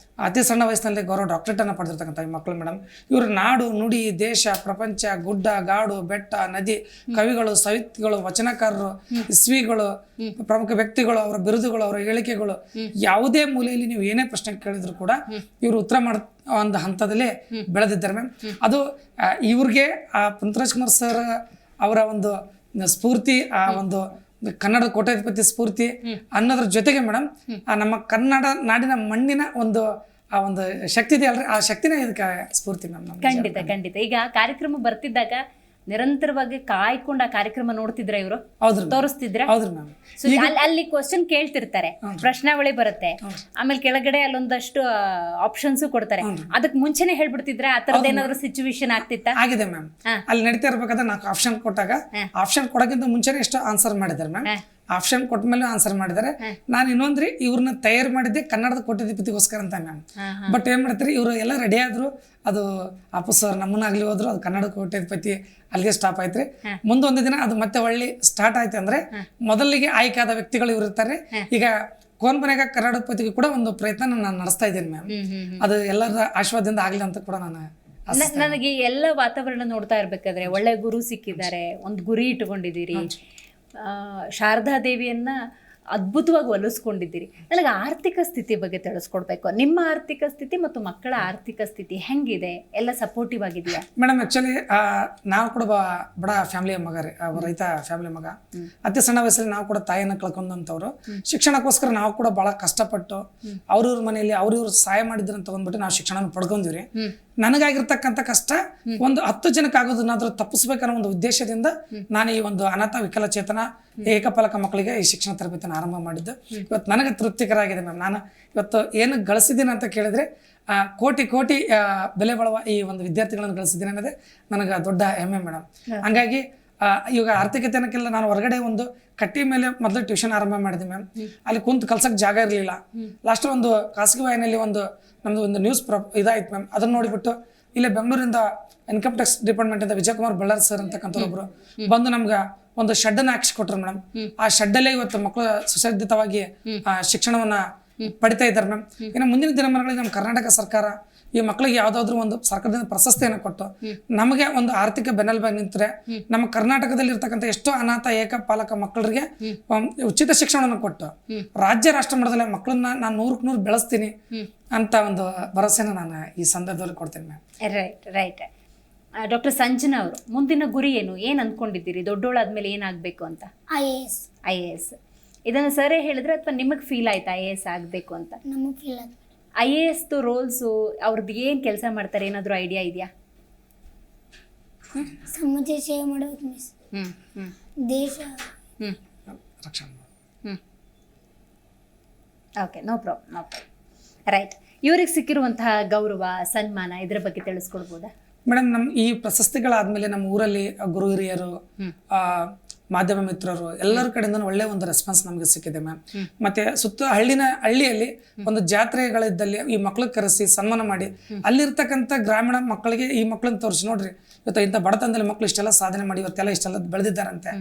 ಅತಿ ಸಣ್ಣ ವಯಸ್ಸಿನಲ್ಲಿ ಗೌರವ ಡಾಕ್ಟರೇಟನ್ನು ಪಡೆದಿರ್ತಕ್ಕಂಥ ಈ ಮಕ್ಕಳು ಮೇಡಮ್, ಇವರು ನಾಡು ನುಡಿ ದೇಶ ಪ್ರಪಂಚ ಗುಡ್ಡ ಗಾಡು ಬೆಟ್ಟ ನದಿ, ಕವಿಗಳು ಸಾಹಿತಿಗಳು ವಚನಕಾರರು ಇಸ್ವಿಗಳು ಪ್ರಮುಖ ವ್ಯಕ್ತಿಗಳು, ಅವರ ಬಿರುದುಗಳು, ಅವರ ಹೇಳಿಕೆಗಳು, ಯಾವುದೇ ಮೂಲೆಯಲ್ಲಿ ನೀವು ಏನೇ ಪ್ರಶ್ನೆ ಕೇಳಿದ್ರು ಕೂಡ ಇವರು ಉತ್ತರ ಮಾಡೋ ಒಂದು ಹಂತದಲ್ಲಿ ಬೆಳೆದಿದ್ದಾರೆ ಮ್ಯಾಮ್. ಅದು ಇವ್ರಿಗೆ ಪುನೀತ್ ರಾಜ್ಕುಮಾರ್ ಸರ್ ಅವರ ಒಂದು ಸ್ಫೂರ್ತಿ, ಆ ಒಂದು ಕನ್ನಡ ಕೋಟ್ಯಾಧಿಪತಿ ಸ್ಫೂರ್ತಿ ಅನ್ನೋದ್ರ ಜೊತೆಗೆ ಮೇಡಮ್ ನಮ್ಮ ಕನ್ನಡ ನಾಡಿನ ಮಣ್ಣಿನ ಒಂದು ಆ ಒಂದು ಶಕ್ತಿ ಇದೆಯಲ್ರಿ, ಆ ಶಕ್ತಿನೇ ಇದಕ್ಕೆ ಸ್ಫೂರ್ತಿ ಮ್ಯಾಮ್. ಖಂಡಿತ ಖಂಡಿತ. ಈಗ ಕಾರ್ಯಕ್ರಮ ಬರ್ತಿದ್ದಾಗ ನಿರಂತರವಾಗಿ ಕಾಯ್ಕೊಂಡು ಆ ಕಾರ್ಯಕ್ರಮ ನೋಡ್ತಿದ್ರ ಇವರು, ತೋರಿಸ್ತಿದ್ರ? ಹೌದ್ರಿ ಮ್ಯಾಮ್. ಅಲ್ಲಿ ಕ್ವಶನ್ ಕೇಳ್ತಿರ್ತಾರೆ, ಪ್ರಶ್ನಾವಳಿ ಬರುತ್ತೆ, ಆಮೇಲೆ ಕೆಳಗಡೆ ಅಲ್ಲೊಂದಷ್ಟು ಆಪ್ಷನ್ಸ್ ಕೊಡ್ತಾರೆ. ಅದಕ್ಕೆ ಮುಂಚೆನೆ ಹೇಳ್ಬಿಡ್ತಿದ್ರ ಆ ತರದ್ ಏನಾದ್ರು ಸಿಚುವೇಶನ್ ಆಗ್ತಿತ್ತ? ಆಗಿದೆ ಮ್ಯಾಮ್. ಅಲ್ಲಿ ನಡೀತಾ ಇರ್ಬೇಕಾದ್ರೆ ನಾಲ್ಕು ಆಪ್ಷನ್ ಕೊಟ್ಟಾಗ ಆಪ್ಷನ್ ಕೊಡೋಕ್ಕಿಂತ ಮುಂಚೆನೆ ಎಷ್ಟು ಆನ್ಸರ್ ಮಾಡಿದ್ದಾರೆ ಮ್ಯಾಮ್. ಆಪ್ಷನ್ ಕೊಟ್ಟ ಮೇಲೆ ಆನ್ಸರ್ ಮಾಡಿದ್ದಾರೆ. ನಾನು ಇನ್ನೊಂದ್ರಿ ಇವ್ರನ್ನ ತಯಾರು ಮಾಡಿದ್ದೆ ಕನ್ನಡದ ಕೋಟ್ಯಾಧಿಪತಿಗೋಸ್ಕರ ಅಂತ ಮ್ಯಾಮ್. ಬಟ್ ಏನ್ ಮಾಡ್ತಾರೆ, ಇವರು ಎಲ್ಲ ರೆಡಿ ಆದ್ರು, ಅದು ಅಪ್ಪು ಸರ್ ನಮ್ಮನ್ನಾಗ್ಲಿ ಹೋದ್ರು, ಅದು ಕನ್ನಡ ಕೋಟ್ಯಾಧಿಪತಿ ಅಲ್ಲಿಗೆ ಸ್ಟಾಪ್ ಆಯ್ತ್ರಿ. ಮುಂದೊಂದು ದಿನ ಅದು ಮತ್ತೆ ಒಳ್ಳೆ ಸ್ಟಾರ್ಟ್ ಆಯ್ತು ಅಂದ್ರೆ ಮೊದಲಿಗೆ ಆಯ್ಕೆ ಆದ ವ್ಯಕ್ತಿಗಳು ಇವ್ರು ಇರ್ತಾರೆ. ಈಗ ಕೋನ್ ಮನೆಗ ಕನ್ನಡಪತಿಗೆ ಕೂಡ ಒಂದು ಪ್ರಯತ್ನ ನಾನು ನಡೆಸ್ತಾ ಇದ್ದೀನಿ ಮ್ಯಾಮ್. ಅದು ಎಲ್ಲರ ಆಶೀರ್ವಾದದಿಂದ ಆಗ್ಲಿ ಅಂತ ಕೂಡ ನಾನು ನನಗೆ ಎಲ್ಲ ವಾತಾವರಣ ನೋಡ್ತಾ ಇರ್ಬೇಕಾದ್ರೆ ಒಳ್ಳೆ ಗುರು ಸಿಕ್ಕಿದ್ದಾರೆ, ಒಂದು ಗುರಿ ಇಟ್ಕೊಂಡಿದ್ದೀರಿ, ಶಾರದಾ ದೇವಿಯನ್ನ ಅದ್ಭುತವಾಗಿ ಒಲಿಸ್ಕೊಂಡಿದ್ದೀರಿ. ನನಗೆ ಆರ್ಥಿಕ ಸ್ಥಿತಿ ಬಗ್ಗೆ ತಿಳಿಸ್ಕೊಡ್ಬೇಕು. ನಿಮ್ಮ ಆರ್ಥಿಕ ಸ್ಥಿತಿ ಮತ್ತು ಮಕ್ಕಳ ಆರ್ಥಿಕ ಸ್ಥಿತಿ ಹೆಂಗಿದೆ? ಎಲ್ಲ ಸಪೋರ್ಟಿವ್ ಆಗಿದೆಯಾ? ಮೇಡಮ್, ಆಕ್ಚುಲಿ ನಾವು ಕೂಡ ಬಡ ಫ್ಯಾಮಿಲಿಯ ಮಗ ರೀ, ರೈತ ಫ್ಯಾಮಿಲಿ ಮಗ. ಅತಿ ಸಣ್ಣ ವಯಸ್ಸಲ್ಲಿ ನಾವು ಕೂಡ ತಾಯಿಯನ್ನು ಕಳ್ಕೊಂಡಂಥವ್ರು. ಶಿಕ್ಷಣಕ್ಕೋಸ್ಕರ ನಾವು ಕೂಡ ಬಹಳ ಕಷ್ಟಪಟ್ಟು ಅವ್ರವ್ರ ಮನೆಯಲ್ಲಿ ಅವ್ರವ್ರು ಸಹಾಯ ಮಾಡಿದ್ರನ್ನ ತಗೊಂಡ್ಬಿಟ್ಟು ನಾವು ಶಿಕ್ಷಣ ಪಡ್ಕೊಂಡಿವ್ರಿ. ನನಗಾಗಿರ್ತಕ್ಕಂಥ ಕಷ್ಟ ಒಂದು 10 ಜನಕ್ಕೆ ಆಗೋದನ್ನಾದ್ರೂ ತಪ್ಪಿಸ್ಬೇಕನ್ನೋ ಒಂದು ಉದ್ದೇಶದಿಂದ ನಾನು ಈ ಒಂದು ಅನಾಥ ವಿಕಲಚೇತನ ಏಕಪಾಲಕ ಮಕ್ಕಳಿಗೆ ಈ ಶಿಕ್ಷಣ ತರಬೇತಿಯನ್ನು ಆರಂಭ ಮಾಡಿದ್ದು. ಇವತ್ತು ನನಗೆ ತೃಪ್ತಿಕರ ಆಗಿದೆ ಮ್ಯಾಮ್. ನಾನು ಇವತ್ತು ಏನು ಗಳಿಸಿದ್ದೀನಿ ಅಂತ ಕೇಳಿದ್ರೆ ಕೋಟಿ ಕೋಟಿ ಬೆಲೆ ಬಾಳುವ ಈ ಒಂದು ವಿದ್ಯಾರ್ಥಿಗಳನ್ನು ಗಳಿಸಿದ್ದೀನಿ ಅನ್ನೋದೇ ನನಗೆ ದೊಡ್ಡ ಹೆಮ್ಮೆ ಮೇಡಮ್. ಹಂಗಾಗಿ ಇವಾಗ ಆರ್ಥಿಕತೆನಕ್ಕೆಲ್ಲ ನಾನು ಹೊರಗಡೆ ಒಂದು ಕಟ್ಟಿ ಮೇಲೆ ಮೊದಲು ಟ್ಯೂಷನ್ ಆರಂಭ ಮಾಡಿದೆ ಮ್ಯಾಮ್. ಅಲ್ಲಿ ಕುಂತು ಕಲ್ಸಕ್ಕೆ ಜಾಗ ಇರಲಿಲ್ಲ. ಲಾಸ್ಟ್ ಒಂದು ಖಾಸಗಿ ವಾಹಿನಿಯಲ್ಲಿ ನಮ್ದು ಒಂದು ನ್ಯೂಸ್ ಇದಾಯ್ತು ಮ್ಯಾಮ್. ಅದನ್ನ ನೋಡಿಬಿಟ್ಟು ಇಲ್ಲೇ ಬೆಂಗಳೂರಿಂದ ಇನ್ಕಮ್ ಟ್ಯಾಕ್ಸ್ ಡಿಪಾರ್ಟ್ಮೆಂಟ್ ಇಂದ ವಿಜಯಕುಮಾರ್ ಬಳ್ಳಾರಿ ಸರ್ ಅಂತಕ್ಕಂಥವ್ರೊಬ್ರು ಬಂದು ನಮ್ಗೆ ಒಂದು ಶೆಡ್ಡನ್ನು ಹಾಕಿಸ್ಕೊಟ್ರು ಮೇಡಮ್. ಆ ಶೆಡ್ಡಲ್ಲೇ ಇವತ್ತು ಮಕ್ಕಳು ಸುಸಜ್ಜಿತವಾಗಿ ಶಿಕ್ಷಣವನ್ನ ಪಡಿತಾ ಇದ್ದಾರೆ ಮ್ಯಾಮ್. ಇನ್ನು ಮುಂದಿನ ದಿನಮಾನಗಳಲ್ಲಿ ನಮ್ಮ ಕರ್ನಾಟಕ ಸರ್ಕಾರ ಈ ಮಕ್ಕಳಿಗೆ ಯಾವ್ದಾದ್ರು ಒಂದು ಸರ್ಕಾರದಿಂದ ಪ್ರಶಸ್ತಿಯನ್ನು ಕೊಟ್ಟು ನಮಗೆ ಒಂದು ಆರ್ಥಿಕ ಬೆನ್ನೆಲುಬಾಗಿ ನಿಂತರೆ ನಮ್ಮ ಕರ್ನಾಟಕದಲ್ಲಿ ಇರ್ತಕ್ಕಂಥ ಎಷ್ಟೋ ಅನಾಥ ಏಕಪಾಲಕ ಮಕ್ಕಳಿಗೆ ಉಚಿತ ಶಿಕ್ಷಣವನ್ನು ಕೊಟ್ಟು ರಾಜ್ಯ ರಾಷ್ಟ್ರ ಮಟ್ಟದಲ್ಲಿ ಮಕ್ಕಳನ್ನ ನಾನು 100ಕ್ಕೆ 100 ಬೆಳೆಸ್ತೀನಿ ಅಂತ ಒಂದು ಭರವಸೆನ ನಾನು ಈ ಸಂದರ್ಭದಲ್ಲಿ ಕೊಡ್ತೀನಿ ma'am. Right right. Doctor Sanjana ಅವರು, ಮುಂದಿನ ಗುರಿ ಏನು ಅನ್ಕೊಂಡಿದ್ದೀರಿ? ದೊಡ್ಡೋಳಾದ್ಮೇಲೆ ಏನಾಗಬೇಕು ಅಂತ? IAS. ಇದನ್ನು ಸರೇ ಹೇಳಿದ್ರೆ ಅಥವಾ ನಿಮಗೆ ಫೀಲ್ ಆಯ್ತಾ IAS ಆಗಬೇಕು ಅಂತ? ನಮಗೆ ಫೀಲ್ ಆಯ್ತು. IAS ರೋಲ್ಸು ಅವ್ರದ್ದು ಏನು ಕೆಲಸ ಮಾಡ್ತಾರೆ, ಏನಾದರೂ ಐಡಿಯಾ ಇದೆಯಾ? ಸಮಾಜ ಸೇವೆ ಮಾಡಬೇಕು ಮಿಸ್. ದೇಶ ರಕ್ಷಣೆ. Okay, no problem. ರೈಟ್. ಇವ್ರಿಗೆ ಸಿಕ್ಕಿರುವಂತಹ ಗೌರವ ಸನ್ಮಾನ ಇದರ ಬಗ್ಗೆ ತಿಳಿಸ್ಕೊಡ್ಬೋದಾ? ಮೇಡಮ್, ನಮ್ಮ ಈ ಪ್ರಶಸ್ತಿಗಳಾದ್ಮೇಲೆ ನಮ್ಮ ಊರಲ್ಲಿ ಗುರು ಹಿರಿಯರು, ಮಾಧ್ಯಮ ಮಿತ್ರರು ಎಲ್ಲರ ಕಡೆಯಿಂದ ಒಳ್ಳೆ ಒಂದು ರೆಸ್ಪಾನ್ಸ್ ನಮಗೆ ಸಿಕ್ಕಿದೆ ಮ್ಯಾಮ್. ಮತ್ತೆ ಹಳ್ಳಿಯಲ್ಲಿ ಒಂದು ಜಾತ್ರೆಗಳಿದ್ದಲ್ಲಿ ಈ ಮಕ್ಳಿಗೆ ಕರೆಸಿ ಸನ್ಮಾನ ಮಾಡಿ ಅಲ್ಲಿರ್ತಕ್ಕಂಥ ಗ್ರಾಮೀಣ ಮಕ್ಕಳಿಗೆ ಈ ಮಕ್ಕಳನ್ನ ತೋರಿಸಿ, ನೋಡ್ರಿ ಇವತ್ತು ಇಂಥ ಬಡತನದಲ್ಲಿ ಮಕ್ಕಳು ಇಷ್ಟೆಲ್ಲ ಸಾಧನೆ ಮಾಡಿ ಇವತ್ತೆಲ್ಲ ಇಷ್ಟೆಲ್ಲ ಬೆಳೆದಿದ್ದಾರಂತೆ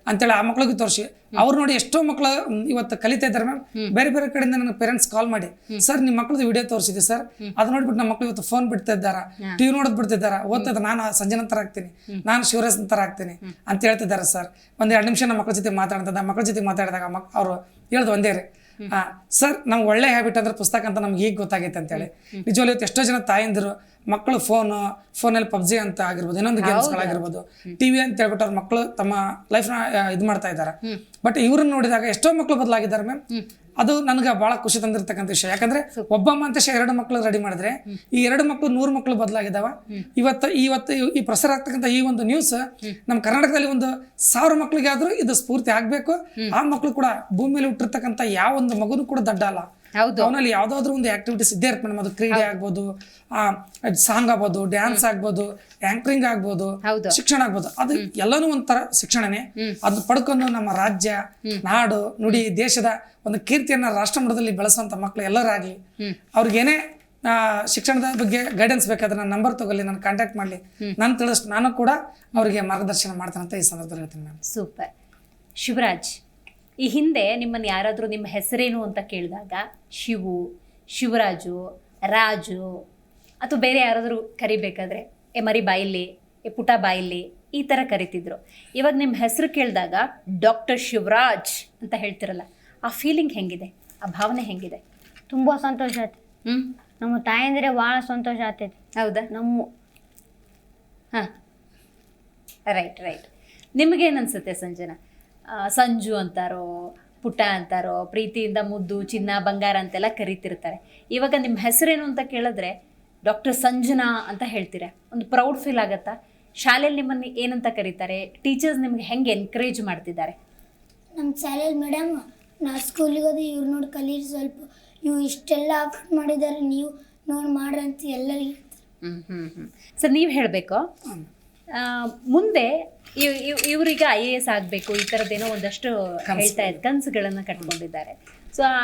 ಅಂತೇಳಿ ಆ ಮಕ್ಳಿಗೆ ತೋರಿಸಿ ಅವ್ರು ನೋಡಿ ಎಷ್ಟೋ ಮಕ್ಕಳು ಇವತ್ತು ಕಲಿತಾ ಇದ್ದಾರೆ ಮ್ಯಾಮ್. ಬೇರೆ ಬೇರೆ ಕಡೆಯಿಂದ ನನಗೆ ಪೇರೆಂಟ್ಸ್ ಕಾಲ್ ಮಾಡಿ, ಸರ್ ನಿಮ್ಮ ಮಕ್ಕಳದ್ದು ವಿಡಿಯೋ ತೋರಿಸಿದೆ ಸರ್, ಅದು ನೋಡ್ಬಿಟ್ಟು ನಮ್ಮ ಮಕ್ಕಳು ಇವತ್ತು ಫೋನ್ ಬಿಡ್ತಾ ಇದ್ದಾರಾ, ಟಿವಿ ನೋಡೋದು ಬಿಡ್ತಿದ್ದಾರಾ, ಓದ್ತಿದ್ದ ನಾನು ಸಂಜೆ ನಂತರ ಆಗ್ತೀನಿ, ನಾನು ಶಿವರಾಜ್ ನಂತರ ಆಗ್ತೀನಿ ಅಂತ ಹೇಳ್ತಿದ್ದಾರೆ ಸರ್. 1-2 ನಿಮಿಷ ನಮ್ಮ ಮಕ್ಕಳ ಜೊತೆ ಮಾತಾಡ್ತದ. ಮಕ್ಕಳ ಜೊತೆ ಮಾತಾಡಿದಾಗ ಅವರು ಹೇಳ್ದು ಒಂದೇ ರೀ, ಸರ್ ನಮ್ಗೆ ಒಳ್ಳೆ ಹ್ಯಾಬಿಟ್ ಅಂದ್ರೆ ಪುಸ್ತಕ ಅಂತ ನಮ್ಗೆ ಈಗ ಗೊತ್ತಾಗೈತೆ ಅಂತೇಳಿ. ನಿಜವಾಗ್ಲೂ ಇವತ್ತು ಎಷ್ಟೋ ಜನ ತಾಯಂದಿರು ಮಕ್ಕಳು ಫೋನಲ್ಲಿ ಪಬ್ಜಿ ಅಂತ ಆಗಿರ್ಬೋದು, ಇನ್ನೊಂದು ಗೇಮ್ಸ್ಗಳಾಗಿರ್ಬೋದು, ಟಿವಿ ಅಂತ ಹೇಳ್ಬಿಟ್ಟು ಅವ್ರ ಮಕ್ಕಳು ತಮ್ಮ ಲೈಫ್ನ ಇದು ಮಾಡ್ತಾ ಇದ್ದಾರೆ. ಬಟ್ ಇವ್ರನ್ನ ನೋಡಿದಾಗ ಎಷ್ಟೋ ಮಕ್ಕಳು ಬದಲಾಗಿದ್ದಾರೆ ಮ್ಯಾಮ್. ಅದು ನನಗೆ ಬಹಳ ಖುಷಿ ತಂದಿರ್ತಕ್ಕಂಥ ವಿಷಯ. ಯಾಕಂದ್ರೆ ಒಬ್ಬ ಮಂತೇಶ 2 ಮಕ್ಕಳು ರೆಡಿ ಮಾಡಿದ್ರೆ ಈ 2 ಮಕ್ಕಳು 100 ಮಕ್ಕಳು ಬದಲಾಗಿದ್ದಾವ. ಇವತ್ತು ಈ ಪ್ರಸಾರ ಆಗ್ತಕ್ಕಂಥ ಈ ಒಂದು ನ್ಯೂಸ್ ನಮ್ಮ ಕರ್ನಾಟಕದಲ್ಲಿ ಒಂದು 1000 ಮಕ್ಕಳಿಗೆ ಆದ್ರೂ ಇದು ಸ್ಫೂರ್ತಿ ಆಗ್ಬೇಕು. ಆ ಮಕ್ಕಳು ಕೂಡ ಭೂಮಿ ಮೇಲೆ ಹುಟ್ಟಿರ್ತಕ್ಕಂಥ ಯಾವ ಒಂದು ಮಗುನು ಕೂಡ ದಡ್ಡ ಅಲ್ಲ. ಅವನಲ್ಲಿ ಯಾವ್ದಾದ್ರು ಒಂದು ಆಕ್ಟಿವಿಟೀಸ್ ಇದ್ದೇ ಇರುತ್ತೆ ಮೇಡಮ್. ಅದು ಕ್ರೀಡೆ ಆಗ್ಬೋದು, ಸಾಂಗ್ ಆಗ್ಬೋದು, ಡ್ಯಾನ್ಸ್ ಆಗ್ಬೋದು, ಆಂಕರಿಂಗ್ ಆಗ್ಬೋದು, ಶಿಕ್ಷಣ ಆಗ್ಬೋದು, ಅದು ಎಲ್ಲಾನು ಒಂಥರ ಶಿಕ್ಷಣನೇ. ಅದು ಪಡ್ಕೊಂಡು ನಮ್ಮ ರಾಜ್ಯ, ನಾಡು, ನುಡಿ, ದೇಶದ ಒಂದು ಕೀರ್ತಿಯನ್ನ ರಾಷ್ಟ್ರ ಮಟ್ಟದಲ್ಲಿ ಬೆಳೆಸುವಂತ ಮಕ್ಕಳು ಎಲ್ಲರಾಗ್ಲಿ, ಅವ್ರಿಗೇನೇ ಶಿಕ್ಷಣದ ಬಗ್ಗೆ ಗೈಡೆನ್ಸ್ ಬೇಕಾದ್ರೆ ನನ್ನ ನಂಬರ್ ತಗೊಳ್ಳಿ, ನಾನು ಕಾಂಟ್ಯಾಕ್ಟ್ ಮಾಡಲಿ, ನಾನು ತಿಳಿದಷ್ಟು ನಾನು ಕೂಡ ಅವರಿಗೆ ಮಾರ್ಗದರ್ಶನ ಮಾಡ್ತೇನೆ ಅಂತ ಈ ಸಂದರ್ಭದಲ್ಲಿ ಹೇಳ್ತೀನಿ ಮ್ಯಾಮ್. ಸೂಪರ್. ಶಿವರಾಜ್, ಈ ಹಿಂದೆ ನಿಮ್ಮನ್ನು ಯಾರಾದರೂ ನಿಮ್ಮ ಹೆಸರೇನು ಅಂತ ಕೇಳಿದಾಗ ಶಿವು, ಶಿವರಾಜು, ರಾಜು ಅಥವಾ ಬೇರೆ ಯಾರಾದರೂ ಕರಿಬೇಕಾದ್ರೆ ಎ ಮರಿ ಬಾಯಿಲಿ, ಎ ಪುಟ ಬಾಯಿಲಿ ಈ ಥರ ಕರಿತಿದ್ರು. ಇವಾಗ ನಿಮ್ಮ ಹೆಸರು ಕೇಳಿದಾಗ ಡಾಕ್ಟರ್ ಶಿವರಾಜ್ ಅಂತ ಹೇಳ್ತಿರಲ್ಲ, ಆ ಫೀಲಿಂಗ್ ಹೆಂಗಿದೆ, ಆ ಭಾವನೆ ಹೆಂಗಿದೆ? ತುಂಬ ಸಂತೋಷ ಆಯ್ತು. ನಮ್ಮ ತಾಯಂದಿರೆ ಭಾಳ ಸಂತೋಷ ಆಗ್ತೈತಿ. ಹೌದಾ? ನಮ್ಮ ಹಾಂ, ರೈಟ್. ನಿಮಗೇನು ಅನಿಸುತ್ತೆ ಸಂಜನಾ? ಸಂಜು ಅಂತಾರೋ, ಪುಟ್ಟ ಅಂತಾರೋ, ಪ್ರೀತಿಯಿಂದ ಮುದ್ದು, ಚಿನ್ನ, ಬಂಗಾರ ಅಂತೆಲ್ಲ ಕರಿತಿರ್ತಾರೆ. ಇವಾಗ ನಿಮ್ಮ ಹೆಸರೇನು ಅಂತ ಕೇಳಿದ್ರೆ ಡಾಕ್ಟರ್ ಸಂಜನಾ ಅಂತ ಹೇಳ್ತೀರ, ಒಂದು ಪ್ರೌಡ್ ಫೀಲ್ ಆಗತ್ತಾ? ಶಾಲೆಯಲ್ಲಿ ನಿಮ್ಮನ್ನು ಏನಂತ ಕರೀತಾರೆ? ಟೀಚರ್ಸ್ ನಿಮ್ಗೆ ಹೆಂಗೆ ಎನ್ಕರೇಜ್ ಮಾಡ್ತಿದ್ದಾರೆ? ನಮ್ಮ ಶಾಲೆಯಲ್ಲಿ ಮೇಡಮ್, ನಾ ಸ್ಕೂಲಿಗೆ ಹೋದ್ರೆ ಇವ್ರು ನೋಡಿ ಕಲೀರಿ, ಸ್ವಲ್ಪ ಇವು ಇಷ್ಟೆಲ್ಲ ಅಫರ್ಟ್ ಮಾಡಿದ್ದಾರೆ, ನೀವು ನೋಡಿ ಮಾಡ್ರಿ ಅಂತ ಎಲ್ಲರಿಗೂ ಹೇಳ್ತಾರೆ. ಸರ್, ನೀವು ಹೇಳಬೇಕು, ಮುಂದೆ ಇವ್ರಿಗೆ IAS ಆಗಬೇಕು ಈ ಥರದ್ದೇನೋ ಒಂದಷ್ಟು ಹೇಳ್ತಾ ಇದ್ದ ಕನಸುಗಳನ್ನು ಕಟ್ಕೊಂಡಿದ್ದಾರೆ. ಸೊ ಆ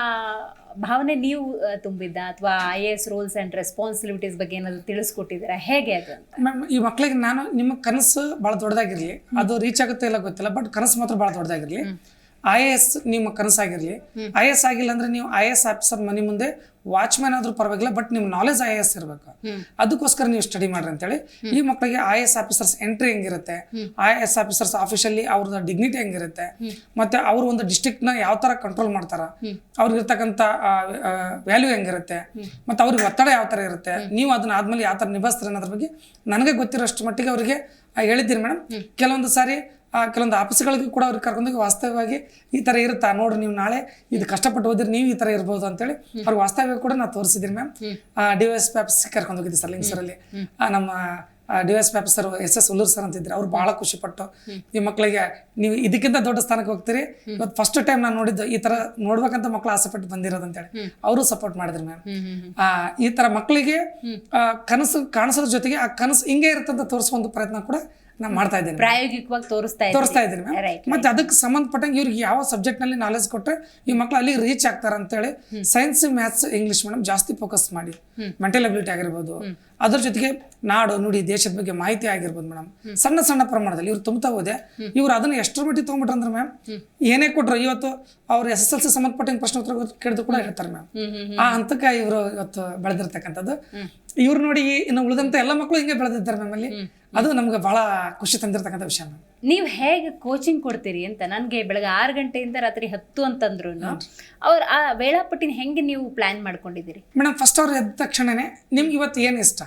ಭಾವನೆ ನೀವು ತುಂಬಿದ್ದ ಅಥವಾ IAS ರೂಲ್ಸ್ ಆ್ಯಂಡ್ ರೆಸ್ಪಾನ್ಸಿಬಿಲಿಟೀಸ್ ಬಗ್ಗೆ ಏನಾದರೂ ತಿಳಿಸ್ಕೊಟ್ಟಿದ್ದೀರಾ? ಹೇಗೆ ಅದು ಅಂತ? ಮ್ಯಾಮ್, ಈ ಮಕ್ಕಳಿಗೆ ನಾನು ನಿಮ್ಮ ಕನಸು ಭಾಳ ದೊಡ್ಡದಾಗಿರಲಿ, ಅದು ರೀಚ್ ಆಗುತ್ತೆ ಇಲ್ಲ ಗೊತ್ತಿಲ್ಲ, ಬಟ್ ಕನಸು ಮಾತ್ರ ಭಾಳ ದೊಡ್ಡದಾಗಿರಲಿ. IAS ನಿಮ್ಮ ಕನಸಾಗಿರಲಿ. IAS ಆಗಿಲ್ಲ ಅಂದ್ರೆ ನೀವು IAS ಆಫೀಸರ್ ಮನೆ ಮುಂದೆ ವಾಚ್ಮ್ಯಾನ್ ಆದ್ರೂ ಪರವಾಗಿಲ್ಲ, ಬಟ್ ನಿಮ್ಮ ನಾಲೆಜ್ IAS ಇರಬೇಕು. ಅದಕ್ಕೋಸ್ಕರ ನೀವು ಸ್ಟಡಿ ಮಾಡ್ರಿ ಅಂತೇಳಿ ಈ ಮಕ್ಕಳಿಗೆ IAS ಆಫೀಸರ್ಸ್ ಎಂಟ್ರಿ ಹೆಂಗಿರುತ್ತೆ, IAS ಆಫೀಸರ್ಸ್ ಆಫೀಸಲ್ಲಿ ಅವ್ರದ್ದು ಡಿಗ್ನಿಟಿ ಹೆಂಗಿರುತ್ತೆ, ಮತ್ತೆ ಅವರು ಒಂದು ಡಿಸ್ಟ್ರಿಕ್ಟ್ನ ಯಾವ ಥರ ಕಂಟ್ರೋಲ್ ಮಾಡ್ತಾರ, ಅವ್ರಿಗೆ ಇರ್ತಕ್ಕಂಥ ವ್ಯಾಲ್ಯೂ ಹೆಂಗಿರುತ್ತೆ, ಮತ್ತು ಅವ್ರಿಗೆ ಒತ್ತಡ ಯಾವ ಥರ ಇರುತ್ತೆ, ನೀವು ಅದನ್ನ ಆದ್ಮೇಲೆ ಯಾವ ಥರ ನಿಭಾಯಿಸ್ತಾರೆ ಅನ್ನೋದ್ರ ಬಗ್ಗೆ ನನಗೆ ಗೊತ್ತಿರೋಷ್ಟು ಮಟ್ಟಿಗೆ ಅವರಿಗೆ ಹೇಳಿದ್ದೀನಿ ಮೇಡಮ್. ಕೆಲವೊಂದು ಸಾರಿ ಕೆಲವೊಂದು ಆಫೀಸ್ಗಳಿಗೂ ಕೂಡ ಅವ್ರಿಗೆ ಕರ್ಕೊಂಡೋಗಿ ವಾಸ್ತವವಾಗಿ ಈ ಥರ ಇರುತ್ತಾ ನೋಡ್ರಿ, ನೀವು ನಾಳೆ ಇದು ಕಷ್ಟಪಟ್ಟು ಓದಿದ್ರೆ ನೀವು ಈ ಥರ ಇರ್ಬೋದು ಅಂತೇಳಿ ಅವ್ರಿಗೆ ವಾಸ್ತವ್ಯ ಕೂಡ ನಾನು ತೋರಿಸಿದ್ದೀನಿ ಮ್ಯಾಮ್. DYSP ಆಫೀಸ್ಗೆ ಕರ್ಕೊಂಡು ಹೋಗಿದ್ದೆ ಸರ್ ಲಿಂಗ್ಸರಲ್ಲಿ. ನಮ್ಮ DYSP ಆಫೀಸರ್ SS ಉಲ್ಲೂರ್ ಸರ್ ಅಂತಿದ್ರು. ಅವ್ರು ಭಾಳ ಖುಷಿಪಟ್ಟು ಈ ಮಕ್ಕಳಿಗೆ ನೀವು ಇದಕ್ಕಿಂತ ದೊಡ್ಡ ಸ್ಥಾನಕ್ಕೆ ಹೋಗ್ತೀರಿ, ಇವತ್ತು ಫಸ್ಟ್ ಟೈಮ್ ನಾನು ನೋಡಿದ್ದು ಈ ಥರ ನೋಡ್ಬೇಕಂತ ಮಕ್ಕಳು ಆಸೆಪಟ್ಟು ಬಂದಿರೋದು ಅಂತೇಳಿ ಅವರು ಸಪೋರ್ಟ್ ಮಾಡಿದ್ರು ಮ್ಯಾಮ್. ಈ ಥರ ಮಕ್ಕಳಿಗೆ ಕನಸು ಕಾಣಿಸೋದ್ರ ಜೊತೆಗೆ ಆ ಕನಸು ಹಿಂಗೆ ಇರುತ್ತಂತ ತೋರಿಸುವಂಥ ಪ್ರಯತ್ನ ಕೂಡ ನಾನು ಮಾಡ್ತಾ ಇದ್ದೀನಿ, ಪ್ರಾಯೋಗಿಕವಾಗಿ ತೋರಿಸ್ತಾ ಇದ್ದೀನಿ. ಮತ್ತೆ ಅದಕ್ಕೆ ಸಂಬಂಧಪಟ್ಟಂಗೆ ಇವ್ರಿಗೆ ಯಾವ ಸಬ್ಜೆಕ್ಟ್ ನಲ್ಲಿ ನಾಲೆಜ್ ಕೊಟ್ಟರೆ ಈ ಮಕ್ಕಳು ಅಲ್ಲಿ ರೀಚ್ ಆಗ್ತಾರ ಅಂತೇಳಿ ಸೈನ್ಸ್, ಮ್ಯಾಥ್ಸ್, ಇಂಗ್ಲಿಷ್ ಮೇಡಮ್ ಜಾಸ್ತಿ ಫೋಕಸ್ ಮಾಡಿ ಮೆಂಟಲ್ ಅಬಿಲಿಟಿ ಆಗಿರ್ಬೋದು, ಅದ್ರ ಜೊತೆಗೆ ನಾಡು, ನುಡಿ, ದೇಶದ ಬಗ್ಗೆ ಮಾಹಿತಿ ಆಗಿರ್ಬೋದು ಮೇಡಮ್. ಸಣ್ಣ ಸಣ್ಣ ಪ್ರಮಾಣದಲ್ಲಿ ಇವ್ರು ತುಂಬ್ತಾ ಹೋದೆ. ಇವ್ರು ಅದನ್ನ ಎಷ್ಟರ ಮಟ್ಟಿಗೆ ತೊಗೊಂಡ್ಬಿಟ್ರು ಅಂದ್ರೆ ಮ್ಯಾಮ್, ಏನೇ ಕೊಟ್ರು ಇವತ್ತು ಅವ್ರು SSLC ಸಂಬಂಧಪಟ್ಟ ಪ್ರಶ್ನೆ ಉತ್ತರ ಕೇಳಿದ್ರು ಕೂಡ ಹೇಳ್ತಾರೆ ಮ್ಯಾಮ್. ಆ ಹಂತಕ್ಕೆ ಇವರು ಇವತ್ತು ಬೆಳೆದಿರ್ತಕ್ಕಂಥದ್ದು. ಇವ್ರು ನೋಡಿ ಇನ್ನು ಉಳಿದಂತ ಎಲ್ಲ ಮಕ್ಕಳು ಹಿಂಗೆ ಬೆಳೆದಿದ್ದಾರೆ ನಮ್ಮಲ್ಲಿ. ಅದು ನಮ್ಗೆ ಬಹಳ ಖುಷಿ ತಂದಿರತಕ್ಕಂಥ ವಿಷಯ ಮ್ಯಾಮ್. ನೀವು ಹೇಗೆ ಕೋಚಿಂಗ್ ಕೊಡ್ತೀರಿ ಅಂತ ನನಗೆ ಬೆಳಗ್ಗೆ 6 ಗಂಟೆಯಿಂದ ರಾತ್ರಿ 10 ಅಂತಂದ್ರು ಅವ್ರು ಆ ವೇಳಾಪಟ್ಟಿನ ಹೆಂಗೆ ನೀವು ಪ್ಲಾನ್ ಮಾಡ್ಕೊಂಡಿದ್ದೀರಿ? ಮೇಡಮ್, ಫಸ್ಟ್ ಅವ್ರು ಎದ್ದ ತಕ್ಷಣನೇ ನಿಮ್ಗೆ ಇವತ್ತು ಏನು ಇಷ್ಟ,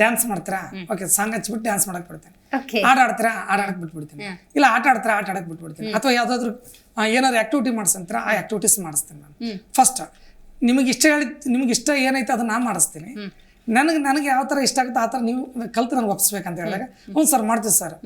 ಡ್ಯಾನ್ಸ್ ಮಾಡ್ತೀರಾ, ಓಕೆ, ಸಾಂಗ್ ಹಚ್ಬಿಟ್ಟು ಡ್ಯಾನ್ಸ್ ಮಾಡಕ್ ಬಿಡ್ತೇನೆ. ಆಟ ಆಡ್ತೀರಾ, ಆಟ ಆಡಕ್ ಬಿಟ್ಬಿಡ್ತೀನಿ. ಇಲ್ಲ ಆಟ ಆಡ್ತೀರಾ, ಆಟ ಆಡಕ್ ಬಿಟ್ಬಿಡ್ತೀನಿ. ಅಥವಾ ಯಾವ್ದಾದ್ರು ಏನಾದ್ರು ಆಕ್ಟಿವಿಟಿ ಮಾಡಿಸ್ತಾರ, ಆ ಆಕ್ಟಿವಿಟೀಸ್ ಮಾಡಿಸ್ತೀನಿ ನಾನು. ಫಸ್ಟ್ ನಿಮಗೆ ಇಷ್ಟ ಏನೈತೆ ಅದನ್ನ ನಾನು ಮಾಡಿಸ್ತೀನಿ. ನನಗೆ ಯಾವ ಥರ ಇಷ್ಟ ಆಗುತ್ತೆ ಆ ಥರ ನೀವು ಕಲ್ತು ನನಗೆ ಒಪ್ಪಿಸ್ಬೇಕಂತ ಹೇಳಿದಾಗ ಹ್ಞೂ ಸರ್ ಮಾಡ್ತೀವಿ ಸರ್.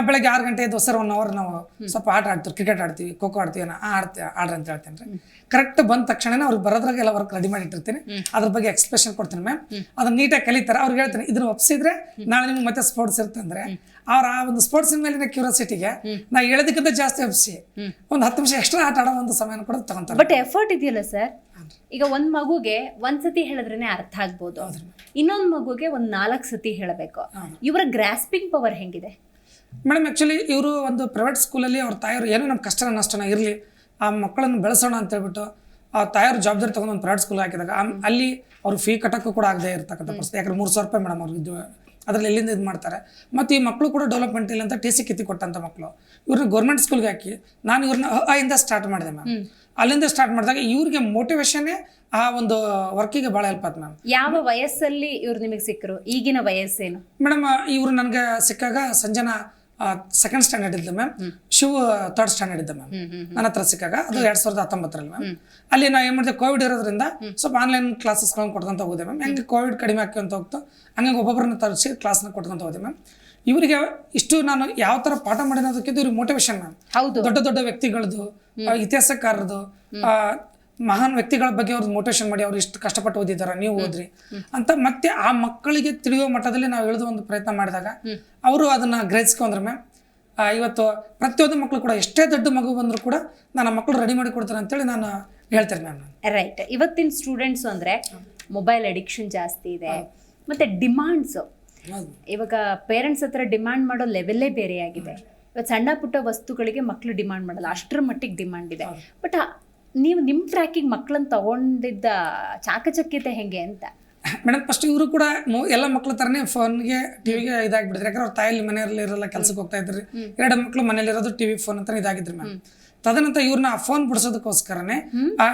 ಬೆಳಗ್ಗೆ 6 ಗಂಟೆ ಎದ್ದು ಸರ್ 1 hour ನಾವು ಸ್ವಲ್ಪ ಆಟ ಆಡ್ತೀವಿ, ಕ್ರಿಕೆಟ್ ಆಡ್ತೀವಿ, ಖೋಖೋ ಆಡ್ತೀವಿ, ಆಡ್ರಿ ಅಂತ ಹೇಳ್ತೇನೆ ರೀ. ಕರೆಕ್ಟ್ ಬಂದ ತಕ್ಷಣ ಅವ್ರಿಗೆ ಬರೋದ್ರಾಗ ಎಲ್ಲ ವರ್ಕ್ ರೆಡಿ ಮಾಡಿ ಇಟ್ಟಿರ್ತೀನಿ. ಅದ್ರ ಬಗ್ಗೆ ಎಕ್ಸ್ಪ್ರೆಷನ್ ಕೊಡ್ತೀನಿ ಮ್ಯಾಮ್. ಅದನ್ನ ನೀಟಾಗಿ ಕಲಿತಾರೆ. ಅವ್ರಿಗೆ ಹೇಳ್ತೀನಿ ಇದನ್ನ ಒಪ್ಪಿಸಿದ್ರೆ ನಾಳೆ ನಿಮ್ಗೆ ಮತ್ತೆ ಸ್ಪೋರ್ಟ್ಸ್ ಇರ್ತಂದ್ರೆ ಅವ್ರ ಆ ಒಂದು ಸ್ಪೋರ್ಟ್ಸ್ ಮೇಲಿನ ಕ್ಯೂರಿಯಾಸಿಟಿಗೆ ನಾ ಹೇಳೋದಕ್ಕಿಂತ ಜಾಸ್ತಿ ಒಪ್ಪಿಸಿ ಒಂದು 10 ನಿಮಿಷ ಎಕ್ಸ್ಟ್ರಾ ಆಟ ಆಡೋ ಒಂದು ಸಮಯನ ಕೂಡ ತಗೊಂತಾರೆ. ಬಟ್ ಎಫರ್ಟ್ ಇದೆಯಲ್ಲ ಸರ್. ಈಗ ಒಂದ್ ಮಗುಗೆ 1 ಸತಿ ಹೇಳಿದ್ರೇನೆ ಅರ್ಥ ಆಗ್ಬೋದು, ಇನ್ನೊಂದು ಮಗುಗೆ 4 ಸತಿ ಹೇಳಬೇಕು. ಇವರ ಗ್ರಾಸ್ಪಿಂಗ್ ಪವರ್ ಹೆಂಗಿದೆ ಮೇಡಮ್? ಆ್ಯಕ್ಚುಲಿ ಇವರು ಒಂದು ಪ್ರೈವೇಟ್ ಸ್ಕೂಲಲ್ಲಿ ಅವ್ರ ತಾಯಿಯವರು ಏನೋ ನಮ್ಮ ಕಷ್ಟ ನಷ್ಟನ ಇರಲಿ, ಆ ಮಕ್ಕಳನ್ನು ಬೆಳೆಸೋಣ ಅಂತ ಹೇಳ್ಬಿಟ್ಟು ಆ ತಾಯಿಯವ್ರ ಜವಾಬ್ದಾರಿ ತಗೊಂಡು ಒಂದು ಪ್ರೈವೇಟ್ ಸ್ಕೂಲ್ ಹಾಕಿದಾಗ ಅಲ್ಲಿ ಅವ್ರು ಫೀ ಕಟ್ಟೋಕ್ಕೂ ಕೂಡ ಆಗದೆ ಇರ್ತಕ್ಕಂಥ ಪರಿಸ್ಥಿತಿ. ಯಾಕಂದ್ರೆ 3,000 ರೂಪಾಯಿ ಮೇಡಮ್ ಅವ್ರು ಇದು ಅದರಲ್ಲಿ ಎಲ್ಲಿಂದ ಇದು ಮಾಡ್ತಾರೆ. ಮತ್ತು ಈ ಮಕ್ಕಳು ಕೂಡ ಡೆವಲಪ್ಮೆಂಟ್ ಇಲ್ಲ ಅಂತ TC ಕಿತ್ತಿ ಕೊಟ್ಟಂಥ ಮಕ್ಕಳು ಇವ್ರನ್ನ ಗೌರ್ಮೆಂಟ್ ಸ್ಕೂಲ್ಗೆ ಹಾಕಿ ನಾನು ಇವ್ರನ್ನ ಇಂದ ಸ್ಟಾರ್ಟ್ ಮಾಡಿದೆ ಮ್ಯಾಮ್. ಅಲ್ಲಿಂದ ಸ್ಟಾರ್ಟ್ ಮಾಡಿದಾಗ ಇವ್ರಿಗೆ ಮೋಟಿವೇಶನ್ನೇ ಆ ಒಂದು ವರ್ಕಿಗೆ ಭಾಳ ಹೆಲ್ಪ್ ಆಯ್ತು ಮ್ಯಾಮ್. ಯಾವ ವಯಸ್ಸಲ್ಲಿ ಇವ್ರು ನಿಮಗೆ ಸಿಕ್ಕರು? ಈಗಿನ ವಯಸ್ಸೇನು? ಮೇಡಮ್ ಇವರು ನನಗೆ ಸಿಕ್ಕಾಗ ಸಂಜನಾ ಸೆಕೆಂಡ್ ಸ್ಟ್ಯಾಂಡರ್ಡ್ ಇದ್ದ ಮ್ಯಾಮ್, ಶಿವ್ ಥರ್ಡ್ ಸ್ಟ್ಯಾಂಡರ್ಡ್ ಇದ್ದ ಮ್ಯಾಮ್ ನನ್ನ ಹತ್ರ ಸಿಕ್ಕಾಗ. ಅದು 2019 ಮ್ಯಾಮ್. ಅಲ್ಲಿ ನಾವು ಏನು ಮಾಡಿದೆ, ಕೋವಿಡ್ ಇರೋದ್ರಿಂದ ಸ್ವಲ್ಪ ಆನ್ಲೈನ್ ಕ್ಲಾಸಸ್ಗಳನ್ನ ಕೊಟ್ಕೊಂತ ಹೋದೆ ಮ್ಯಾಮ್. ಹೆಂಗೆ ಕೋವಿಡ್ ಕಡಿಮೆ ಆಗ್ಕೊಂತ ಹೋಗ್ತು ಹಂಗೆ ಒಬ್ಬೊಬ್ಬರನ್ನ ತರಿಸಿ ಕ್ಲಾಸ್ನ ಕೊಟ್ಕೊಂತ ಹೋದೆ ಮ್ಯಾಮ್. ಇವರಿಗೆ ಇಷ್ಟು ನಾನು ಯಾವ ಥರ ಪಾಠ ಮಾಡಿರೋದಕ್ಕಿಂತ ಇವ್ರಿಗೆ ಮೋಟಿವೇಶನ್ ಮ್ಯಾಮ್. ಹೌದು, ದೊಡ್ಡ ದೊಡ್ಡ ವ್ಯಕ್ತಿಗಳದ್ದು, ಇತಿಹಾಸಕಾರರದು, ಮಹಾನ್ ವ್ಯಕ್ತಿಗಳ ಬಗ್ಗೆ ಅವ್ರದ್ದು ಮೋಟಿವೇಶನ್ ಮಾಡಿ ಅವ್ರು ಇಷ್ಟು ಕಷ್ಟಪಟ್ಟು ಓದಿದಾರ, ನೀವು ಓದ್ರಿ ಅಂತ ಮತ್ತೆ ಆ ಮಕ್ಕಳಿಗೆ ತಿಳಿಯುವ ಮಟ್ಟದಲ್ಲಿ ನಾವು ಇಳಿದು ಒಂದು ಪ್ರಯತ್ನ ಮಾಡಿದಾಗ ಅವರು ಅದನ್ನ ಗ್ರಹಿಸ್ಕೊಂಡ್ರೆ ಮ್ಯಾಮ್. ಇವತ್ತು ಪ್ರತಿಯೊಂದು ಮಕ್ಕಳು ಕೂಡ ಎಷ್ಟೇ ದೊಡ್ಡ ಮಗು ಬಂದರೂ ಕೂಡ ನನ್ನ ಮಕ್ಕಳು ರೆಡಿ ಮಾಡಿ ಕೊಡ್ತಾರೆ ಅಂತೇಳಿ ನಾನು ಹೇಳ್ತೇನೆ ಮ್ಯಾಮ್. ರೈಟ್. ಇವತ್ತಿನ ಸ್ಟೂಡೆಂಟ್ಸ್ ಅಂದ್ರೆ ಮೊಬೈಲ್ ಅಡಿಕ್ಷನ್ ಜಾಸ್ತಿ ಇದೆ, ಮತ್ತೆ ಡಿಮಾಂಡ್ಸ್. ಇವಾಗ ಪೇರೆಂಟ್ಸ್ ಹತ್ರ ಡಿಮಾಂಡ್ ಮಾಡೋ ಲೆವೆಲ್ಲೇ ಬೇರೆ ಆಗಿದೆ. ಇವತ್ತು ಸಣ್ಣ ಪುಟ್ಟ ವಸ್ತುಗಳಿಗೆ ಮಕ್ಕಳು ಡಿಮಾಂಡ್ ಮಾಡಲ್ಲ, ಅಷ್ಟರ ಮಟ್ಟಿಗೆ ಡಿಮಾಂಡ್ ಇದೆ. ಬಟ್ ನೀವು ನಿಮ್ಮ ಟ್ರ್ಯಾಕಿಗೆ ಮಕ್ಕಳನ್ನ ತಗೊಂಡಿದ್ದ ಚಾಕಚಕ್ಯತೆ ಹೆಂಗೆ ಅಂತ? ಮೇಡಮ್ ಫಸ್ಟ್ ಇವರು ಕೂಡ ಎಲ್ಲ ಮಕ್ಳ ಥರನೇ ಫೋನ್ಗೆ ಟಿವಿಗೆ ಇದಾಗ್ಬಿಟ್ಟಿದ್ರು. ಯಾಕಂದ್ರೆ ಅವ್ರ ತಾಯಲ್ಲಿ ಮನೆಯಲ್ಲಿ ಇರಲ್ಲ, ಕೆಲ್ಸಕ್ಕೆ ಹೋಗ್ತಾ ಇದ್ರಿ. 2 ಮಕ್ಕಳು ಮನೇಲಿ ಇರೋದು ಟಿವಿ ಫೋನ್ ಅಂತ ಇದಾಗಿದ್ರಿ ಮ್ಯಾಮ್. ತದನಂತರ ಇವ್ರನ್ನ ಫೋನ್ ಬಿಡಿಸೋದಕ್ಕೋಸ್ಕರನೇ ಆ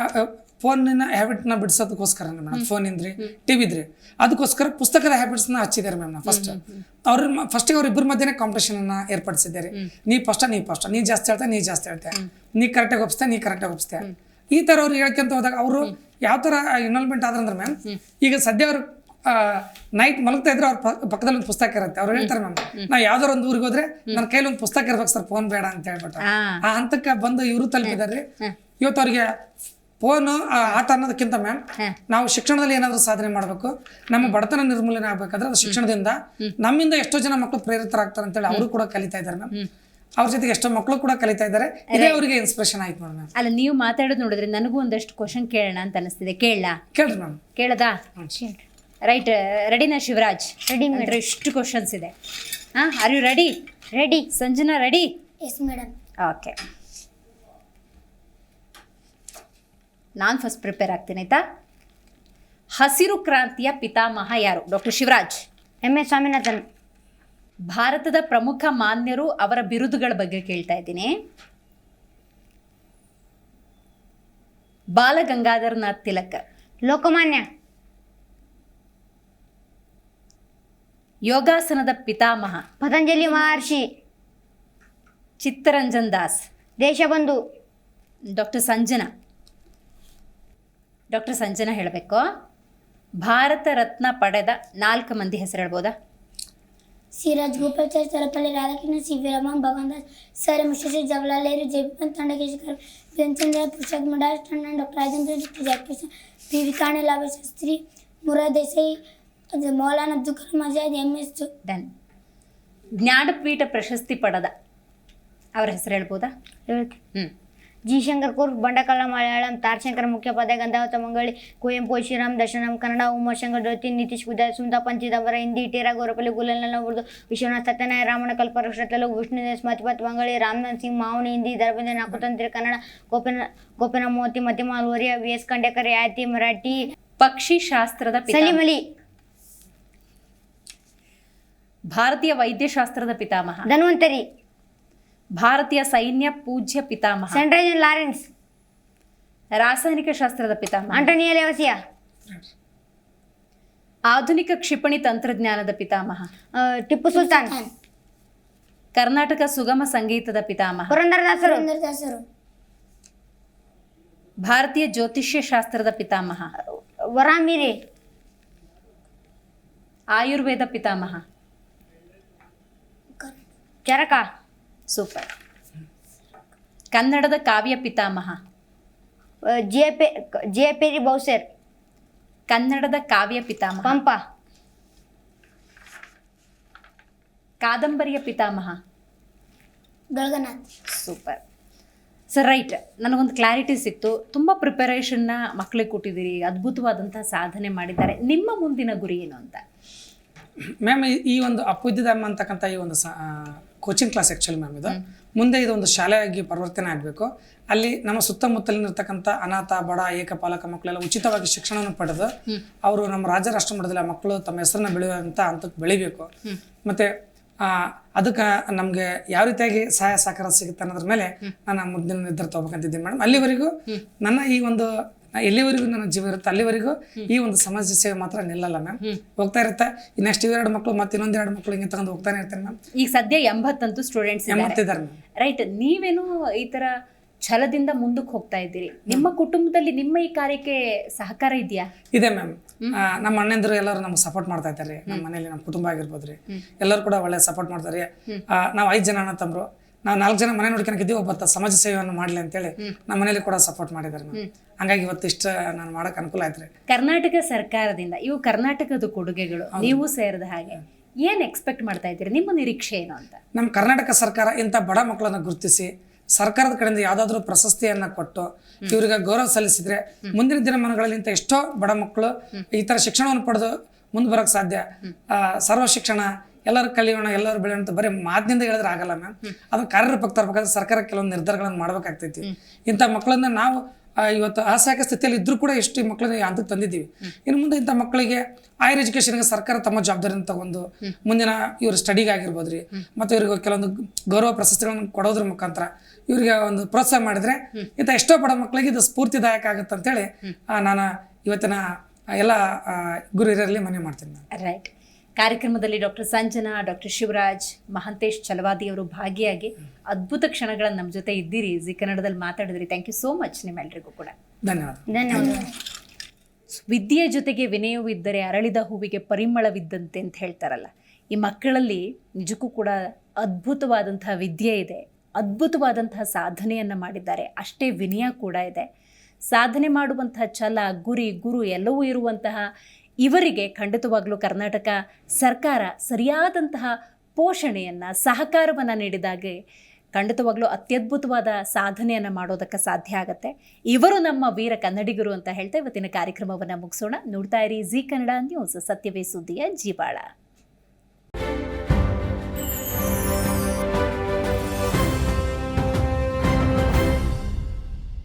ಫೋನಿನ ಹ್ಯಾಬಿಟ್ನ ಬಿಡಿಸೋದಕ್ಕೋಸ್ಕರನೇ ಮೇಡಮ್, ಫೋನ್ ಇಂದ್ರಿ ಟಿವಿ ಇದ್ರಿ ಅದಕ್ಕೋಸ್ಕರ ಪುಸ್ತಕದ ಹ್ಯಾಬಿಟ್ಸ್ನ ಹಚ್ಚಿದ್ದಾರೆ ಮ್ಯಾಮ್. ನಾವು ಫಸ್ಟಿಗೆ ಅವ್ರ ಇಬ್ಬರ ಮಧ್ಯೆ ಕಾಂಪಿಟೇಷನ್ ಅನ್ನ ಏರ್ಪಡಿಸಿದ್ದಾರೆ. ನೀ ಫಸ್ಟ್ ನೀ ಜಾಸ್ತಿ ಹೇಳ್ತಾ, ನೀ ಜಾಸ್ತಿ ಹೇಳ್ತೆ, ನೀ ಕರೆಕ್ಟಾಗಿ ಒಪ್ಪಿಸ್ತೆ, ನೀ ಕರೆಕ್ಟಾಗಿ ಒಪ್ಪಿಸ್ತೆ, ಈ ಥರ ಅವ್ರು ಹೇಳ್ಕೊಂತ ಹೋದಾಗ ಅವರು ಯಾವ ಥರ ಇನ್ವಾಲ್ವ್ಮೆಂಟ್ ಆದ್ರಂದ್ರೆ ಮ್ಯಾಮ್, ಈಗ ಸದ್ಯ ಅವ್ರು ನೈಟ್ ಮಲಗ್ತಾ ಇದ್ರೆ ಅವ್ರ ಪಕ್ಕದಲ್ಲಿ ಒಂದು ಪುಸ್ತಕ ಇರುತ್ತೆ. ಅವ್ರು ಹೇಳ್ತಾರೆ ಮ್ಯಾಮ್, ನಾವು ಯಾವ್ದಾರು ಒಂದು ಊರಿಗೆ ಹೋದ್ರೆ ನನ್ನ ಕೈಲಿ ಒಂದು ಪುಸ್ತಕ ಇರ್ಬೇಕು ಸರ್, ಫೋನ್ ಬೇಡ ಅಂತ ಹೇಳ್ಬಿಟ್ಟು ಆ ಹಂತಕ್ಕೆ ಬಂದು ಇವರು ತಲುಪಿದ್ದಾರೆ. ಇವತ್ತು ಅವ್ರಿಗೆ ಫೋನು ಆಟ ಅನ್ನೋದಕ್ಕಿಂತ ಮ್ಯಾಮ್, ನಾವು ಶಿಕ್ಷಣದಲ್ಲಿ ಏನಾದರೂ ಸಾಧನೆ ಮಾಡಬೇಕು, ನಮ್ಮ ಬಡತನ ನಿರ್ಮೂಲನೆ ಆಗ್ಬೇಕಾದ್ರೆ ಅದು ಶಿಕ್ಷಣದಿಂದ ನಮ್ಮಿಂದ ಎಷ್ಟೋ ಜನ ಮಕ್ಕಳು ಪ್ರೇರಿತರಾಗ್ತಾರೆ ಅಂತೇಳಿ ಅವರು ಕೂಡ ಕಲಿತಾ ಇದ್ದಾರೆ ಮ್ಯಾಮ್. ಅವ್ರ ಜೊತೆಗೆ ಎಷ್ಟೋ ಮಕ್ಕಳು ಕೂಡ ಕಲಿತಾ ಇದ್ದಾರೆ. ಇದೇ ಅವರಿಗೆ ಇನ್ಸ್ಪಿರೇಷನ್ ಆಯ್ತು ಮ್ಯಾಮ್. ಅಲ್ಲ, ನೀವು ಮಾತಾಡೋದು ನೋಡಿದ್ರೆ ನನಗೂ ಒಂದಷ್ಟು ಕ್ವಶನ್ ಕೇಳೋಣ ಅಂತ ಅನಿಸ್ತಿದೆ. ಕೇಳ್ರಿ ಮ್ಯಾಮ್. ಕೇಳದಾ? ರೈಟ್. ರೆಡಿನಾ ಶಿವರಾಜ್? ರೆಡಿ ಅಂದ್ರೆ ಇಷ್ಟು ಕ್ವಶನ್ಸ್ ಇದೆ. Are you ready? Ready. Sanjana ready? Yes madam. Okay, ನಾನು ಫಸ್ಟ್ ಪ್ರಿಪೇರ್ ಆಗ್ತೀನಿ ಆಯ್ತಾ? ಹಸಿರು ಕ್ರಾಂತಿಯ ಪಿತಾಮಹ ಯಾರು? ಡಾಕ್ಟರ್ ಶಿವರಾಜ್. MS ಸ್ವಾಮಿನಾಥನ್. ಭಾರತದ ಪ್ರಮುಖ ಮಾನ್ಯರು, ಅವರ ಬಿರುದುಗಳ ಬಗ್ಗೆ ಕೇಳ್ತಾ ಇದ್ದೀನಿ. ಬಾಲಗಂಗಾಧರನಾಥ್ ತಿಲಕ್. ಲೋಕಮಾನ್ಯ. ಯೋಗಾಸನದ ಪಿತಾಮಹ. ಪತಂಜಲಿ ಮಹರ್ಷಿ. ಚಿತ್ತರಂಜನ್ ದಾಸ್. ದೇಶಬಂಧು. ಡಾಕ್ಟರ್ ಸಂಜನಾ ಹೇಳಬೇಕು. ಭಾರತ ರತ್ನ ಪಡೆದ 4 ಮಂದಿ ಹೆಸರು ಹೇಳ್ಬೋದಾ? C Rajagopalachari, Sarvepalli Radhakrishna, C V Raman, Bhagwan Das, sir Vishweshwara Jawaharlal Nehru, Jayapant ತಂಡಕೇಶಕರ್, ಪ್ರೇಮಚಂದ್ರ, ಪುರುಷೋತ್ತಮ ಮಡಾರ್, Tandon, doctor Rajendra, doctor Jaikishan, P V Kane, ಲಾಭ ಶಾಸ್ತ್ರಿ, ಮುರಾರ್ ದೇಸಾಯಿ, ಮೌಲಾನಾ ಅಬ್ದುಲ್ ಕಲಾಂ ಆಜಾದ್, MS. ಡನ್. ಜ್ಞಾನಪೀಠ ಪ್ರಶಸ್ತಿ ಪಡೆದ ಅವರ ಹೆಸರು ಹೇಳ್ಬೋದಾ? ಜಿ ಶಂಕರ್ ಕುರ್ಫ್ ಬಂಡಕಳ ಮಲಯಾಳಂ, ತಾರಶಂಕರ ಮುಖ್ಯೋಪಾಧ್ಯಾಯ, ಗಂಧಾವತ ಮಂಗಳಿ, ಕುವೆಂಪು, ಶ್ರೀರಾಮ್ ದರ್ಶನಂ ಕನ್ನಡ, ಉಮಾಶಂಕರ್ ಜ್ಯೋತಿ, ನಿತೀಶ್ ಗುಜರಾತ್, ಸುಂದಾ ಪಂಚಿದಾಂಬರ ಹಿಂದಿ, ಟೀರಾ ಗೋರಪಲ್ಲಿ, ಗುಲಲ್ನಲ್ಲ ಉರ್ದು, ವಿಶ್ವನಾಥ್ ಸತ್ಯನಾರಾಯಣ, ರಾಮಣ್ಣ ಕಲ್ಪವೃಕ್ಷ ತೆಲುಗು, ವಿಷ್ಣುದೇಶ್ ಮತಿಪತ್ ಮಂಗಳಿ, ರಾಮನಾಥ್ ಸಿಂಗ್ ಮಾವನಿ ಹಿಂದಿ, ಧರ್ಮೇಂದ್ರ ನಾಕುತಂತ್ರಿ ಕನ್ನಡ, ಗೋಪಿನ ಮೋತಿ ಮತಿಮಾಲ್ ಒರಿಯ, VS ಖಂಡೇಕರ್ ಯಾತಿ ಮರಾಠಿ. ಪಕ್ಷಿಶಾಸ್ತ್ರದ ಸಲೀಂ ಅಲಿ. ಭಾರತೀಯ ವೈದ್ಯಶಾಸ್ತ್ರದ ಪಿತಾಮಹ. ಧನ್ವಂತರಿ. ಭಾರತೀಯ ಸೈನ್ಯ ಪೂಜ್ಯ ಪಿತಾಮಹ. Saint Lawrence. ರಾಸಾಯನಿಕ ಶಾಸ್ತ್ರದ ಪಿತಾಮಹ. Antonio Lavoisier. ಆಧುನಿಕ ಕ್ಷಿಪಣಿ ತಂತ್ರಜ್ಞಾನದ ಪಿತಾಮಹ. ಟಿಪ್ಪು ಸುಲ್ತಾನ್. ಕರ್ನಾಟಕ ಸುಗಮ ಸಂಗೀತದ ಪಿತಾಮಹ. ಪುರಂದರದಾಸರು. ಭಾರತೀಯ ಜ್ಯೋತಿಷ್ಯ ಶಾಸ್ತ್ರದ ಪಿತಾಮಹ. ವರಾಮಿರಿ. ಆಯುರ್ವೇದ ಪಿತಾಮಹ. ಚರಕ. ಸೂಪರ್. ಕನ್ನಡದ ಕಾವ್ಯ ಪಿತಾಮಹ. ಜೆಪೇರಿ ಬೌಸೇರ್. ಕನ್ನಡದ ಕಾವ್ಯ ಪಿತಾಮಹ. ಪಂಪ. ಕಾದಂಬರಿಯ ಪಿತಾಮಹ. ಗಳಗನಾಥ್. Super sir. ರೈಟ್, ನನಗೊಂದು ಕ್ಲಾರಿಟಿ ಸಿಕ್ತು. ತುಂಬ ಪ್ರಿಪರೇಷನ್ನ ಮಕ್ಕಳಿಗೆ ಕೊಟ್ಟಿದ್ದೀರಿ, ಅದ್ಭುತವಾದಂಥ ಸಾಧನೆ ಮಾಡಿದ್ದಾರೆ. ನಿಮ್ಮ ಮುಂದಿನ ಗುರಿ ಏನು ಅಂತ? ಮ್ಯಾಮ್, ಈ ಒಂದು ಅಪ್ಪುದ್ದಿದಮ್ಮ ಅಂತಕ್ಕಂಥ ಈ ಒಂದು ಕೋಚಿಂಗ್ ಕ್ಲಾಸ್ ಆ್ಯಕ್ಚುಲಿ ಮ್ಯಾಮ್ ಇದು ಮುಂದೆ ಇದು ಒಂದು ಶಾಲೆಯಾಗಿ ಪರಿವರ್ತನೆ ಆಗಬೇಕು. ಅಲ್ಲಿ ನಮ್ಮ ಸುತ್ತಮುತ್ತಲಿನಿರ್ತಕ್ಕಂಥ ಅನಾಥ, ಬಡ, ಏಕಪಾಲಕ ಮಕ್ಕಳೆಲ್ಲ ಉಚಿತವಾಗಿ ಶಿಕ್ಷಣವನ್ನು ಪಡೆದು ಅವರು ನಮ್ಮ ರಾಜ್ಯ ರಾಷ್ಟ್ರ ಮಟ್ಟದಲ್ಲಿ ಮಕ್ಕಳು ತಮ್ಮ ಹೆಸರನ್ನ ಬೆಳೆಯುವಂಥ ಹಂತಕ್ಕೆ ಬೆಳಿಬೇಕು. ಮತ್ತು ಅದಕ್ಕೆ ನಮಗೆ ಯಾವ ರೀತಿಯಾಗಿ ಸಹಾಯ ಸಹಕಾರ ಸಿಗುತ್ತೆ ಅನ್ನೋದ್ರ ಮೇಲೆ ನಾನು ಮುಂದಿನ ನಿರ್ಧಾರ ತಗೋಬೇಕಂತಿದ್ದೀನಿ ಮೇಡಮ್. ಅಲ್ಲಿವರೆಗೂ ನನ್ನ ಈ ಒಂದು ಎಲ್ಲಿವರೆಗೂ ನನ್ನ ಜೀವ ಇರುತ್ತೆ ಅಲ್ಲಿವರೆಗೂ ಈ ಒಂದು ಸಮಾಜ ಸೇವೆ ಮಾತ್ರ ನಿಲ್ಲಲ್ಲ ಮ್ಯಾಮ್. ಹೋಗ್ತಾ ಇರುತ್ತೆ. ನೆಕ್ಸ್ಟ್ 2 ಮಕ್ಕಳು ಮತ್ತೆ ಇನ್ನೊಂದು 2 ಮಕ್ಕಳು ಹಿಂಗೆ ತಗೊಂಡು ಹೋಗ್ತಾನೆ ಇರ್ತೇನೆ ಮ್ಯಾಮ್. ಈಗ ಸದ್ಯ 80 ಸ್ಟೂಡೆಂಟ್ಸ್ ಇದ್ದಾರೆ ಮ್ಯಾಮ್. ರೈಟ್. ನೀವೇನು ಈ ತರ ಛಲದಿಂದ ಮುಂದಕ್ಕೆ ಹೋಗ್ತಾ ಇದ್ದೀರಿ, ನಿಮ್ಮ ಕುಟುಂಬದಲ್ಲಿ ನಿಮ್ಮ ಈ ಕಾರ್ಯಕ್ಕೆ ಸಹಕಾರ ಇದೆಯಾ? ಇದೆ ಮ್ಯಾಮ್. ನಮ್ಮ ಅಣ್ಣಂದ್ರು ಎಲ್ಲರೂ ನಮ್ಗೆ ಸಪೋರ್ಟ್ ಮಾಡ್ತಾ ಇದ್ದಾರೆ. ನಮ್ಮ ಮನೇಲಿ ನಮ್ಮ ಕುಟುಂಬ ಆಗಿರ್ಬೋದ್ರಿ, ಎಲ್ಲರೂ ಕೂಡ ಒಳ್ಳೆ ಸಪೋರ್ಟ್ ಮಾಡ್ತಾರೆ. ನಾವು 5 ಜನ ಅಣ್ಣ ತಮ್ಮರು, ನಾವು 4 ಜನ ಮನೆ ನೋಡ್ಕೊಂಡಿದ್ದೀವಿ. ಒಬ್ಬ ಸಮಾಜ ಸೇವೆಯನ್ನು ಮಾಡಲಿ ಅಂತೇಳಿ ನಮ್ಮ ಮನೇಲಿ ಕೂಡ ಸಪೋರ್ಟ್ ಮಾಡಿದ್ದಾರೆ ಮ್ಯಾಮ್. ಹಂಗಾಗಿ ಇವತ್ತು ಇಷ್ಟ ನಾನು ಮಾಡಕ್ ಅನುಕೂಲ ಆಯ್ತು ರೀ. ಕರ್ನಾಟಕ ಸರ್ಕಾರದಿಂದ ಇವು ಕರ್ನಾಟಕದ ಕೊಡುಗೆಗಳು, ನೀವು ಸೇರಿದ ಹಾಗೆ ಏನ್ ಎಕ್ಸ್ಪೆಕ್ಟ್ ಮಾಡ್ತಾ ಇದ್ದೀರಿ? ನಿಮ್ಮ ನಿರೀಕ್ಷೆ ಏನು ಅಂತ? ನಮ್ಮ ಕರ್ನಾಟಕ ಸರ್ಕಾರ ಇಂಥ ಬಡ ಮಕ್ಕಳನ್ನ ಗುರುತಿಸಿ ಸರ್ಕಾರದ ಕಡೆಯಿಂದ ಯಾವ್ದಾದ್ರು ಪ್ರಶಸ್ತಿಯನ್ನ ಕೊಟ್ಟು ಇವರಿಗೆ ಗೌರವ ಸಲ್ಲಿಸಿದ್ರೆ ಮುಂದಿನ ದಿನಮಾನಗಳಲ್ಲಿ ಇಂಥ ಎಷ್ಟೋ ಬಡ ಮಕ್ಕಳು ಈ ತರ ಶಿಕ್ಷಣವನ್ನು ಪಡೆದು ಮುಂದೆ ಬರೋಕ್ ಸಾಧ್ಯ. ಸರ್ವ ಶಿಕ್ಷಣ, ಎಲ್ಲರೂ ಕಲಿಯೋಣ, ಎಲ್ಲರೂ ಬೆಳೆಯೋಣ ಅಂತ ಬರೀ ಮಾತಿನಿಂದ ಹೇಳಿದ್ರೆ ಆಗಲ್ಲ ಮ್ಯಾಮ್. ಅದನ್ನ ಕಾರ್ಯರೂಪಕ್ಕೆ ತರಬೇಕಾದ್ರೆ ಸರ್ಕಾರ ಕೆಲವೊಂದು ನಿರ್ಧಾರಗಳನ್ನು ಮಾಡ್ಬೇಕಾಗ್ತೈತಿ. ಇಂಥ ಮಕ್ಕಳನ್ನ ನಾವು ಇವತ್ತು ಅಸಹಾಯಕ ಸ್ಥಿತಿಯಲ್ಲಿ ಇದ್ರೂ ಕೂಡ ಎಷ್ಟು ಮಕ್ಕಳನ್ನ ಹಂತಕ್ಕೆ ತಂದಿದ್ದೀವಿ. ಇನ್ನು ಮುಂದೆ ಇಂಥ ಮಕ್ಕಳಿಗೆ ಹೈಯರ್ ಎಜುಕೇಶನ್ಗೆ ಸರ್ಕಾರ ತಮ್ಮ ಜವಾಬ್ದಾರಿಯನ್ನು ತಗೊಂಡು ಮುಂದಿನ ಇವ್ರ ಸ್ಟಡಿಗೆ ಆಗಿರ್ಬೋದ್ರಿ, ಮತ್ತು ಇವ್ರಿಗೆ ಕೆಲವೊಂದು ಗೌರವ ಪ್ರಶಸ್ತಿಗಳನ್ನು ಕೊಡೋದ್ರ ಮುಖಾಂತರ ಇವರಿಗೆ ಒಂದು ಪ್ರೋತ್ಸಾಹ ಮಾಡಿದ್ರೆ ಇಂಥ ಎಷ್ಟೋ ಬಡ ಮಕ್ಕಳಿಗೆ ಇದು ಸ್ಫೂರ್ತಿದಾಯಕ ಆಗುತ್ತೆ ಅಂತೇಳಿ ನಾನು ಇವತ್ತಿನ ಎಲ್ಲ ಗುರು ಹಿರಿಯರಲ್ಲಿ ಮನವಿ ಮಾಡ್ತೀನಿ. ರೈಟ್. ಕಾರ್ಯಕ್ರಮದಲ್ಲಿ ಡಾಕ್ಟರ್ ಸಂಜನಾ, ಡಾಕ್ಟರ್ ಶಿವರಾಜ್, ಮಹಾಂತೇಶ್ ಚಲವಾದಿಯವರು ಭಾಗಿಯಾಗಿ ಅದ್ಭುತ ಕ್ಷಣಗಳನ್ನು ನಮ್ಮ ಜೊತೆ ಇದ್ದೀರಿ, ಜಿ ಕನ್ನಡದಲ್ಲಿ ಮಾತಾಡಿದ್ರಿ. ಥ್ಯಾಂಕ್ ಯು ಸೋ ಮಚ್ ನಿಮ್ಮೆಲ್ಲರಿಗೂ ಕೂಡ. ಧನ್ಯವಾದ. ವಿದ್ಯೆಯ ಜೊತೆಗೆ ವಿನಯವೂ ಇದ್ದರೆ ಅರಳಿದ ಹೂವಿಗೆ ಪರಿಮಳವಿದ್ದಂತೆ ಅಂತ ಹೇಳ್ತಾರಲ್ಲ, ಈ ಮಕ್ಕಳಲ್ಲಿ ನಿಜಕ್ಕೂ ಕೂಡ ಅದ್ಭುತವಾದಂತಹ ವಿದ್ಯೆ ಇದೆ, ಅದ್ಭುತವಾದಂತಹ ಸಾಧನೆಯನ್ನು ಮಾಡಿದ್ದಾರೆ, ಅಷ್ಟೇ ವಿನಯ ಕೂಡ ಇದೆ. ಸಾಧನೆ ಮಾಡುವಂತಹ ಛಲ, ಗುರಿ, ಗುರು ಎಲ್ಲವೂ ಇರುವಂತಹ ಇವರಿಗೆ ಖಂಡಿತವಾಗ್ಲೂ ಕರ್ನಾಟಕ ಸರ್ಕಾರ ಸರಿಯಾದಂತಹ ಪೋಷಣೆಯನ್ನು, ಸಹಕಾರವನ್ನು ನೀಡಿದಾಗೆ ಖಂಡಿತವಾಗ್ಲೂ ಅತ್ಯದ್ಭುತವಾದ ಸಾಧನೆಯನ್ನು ಮಾಡೋದಕ್ಕೆ ಸಾಧ್ಯ ಆಗುತ್ತೆ. ಇವರು ನಮ್ಮ ವೀರ ಕನ್ನಡಿಗರು ಅಂತ ಹೇಳ್ತಾ ಇವತ್ತಿನ ಕಾರ್ಯಕ್ರಮವನ್ನು ಮುಗಿಸೋಣ. ನೋಡ್ತಾ ಇರಿ ಜಿ ಕನ್ನಡ ನ್ಯೂಸ್, ಸತ್ಯವೇ ಸುದ್ದಿಯ ಜೀವಾಳ.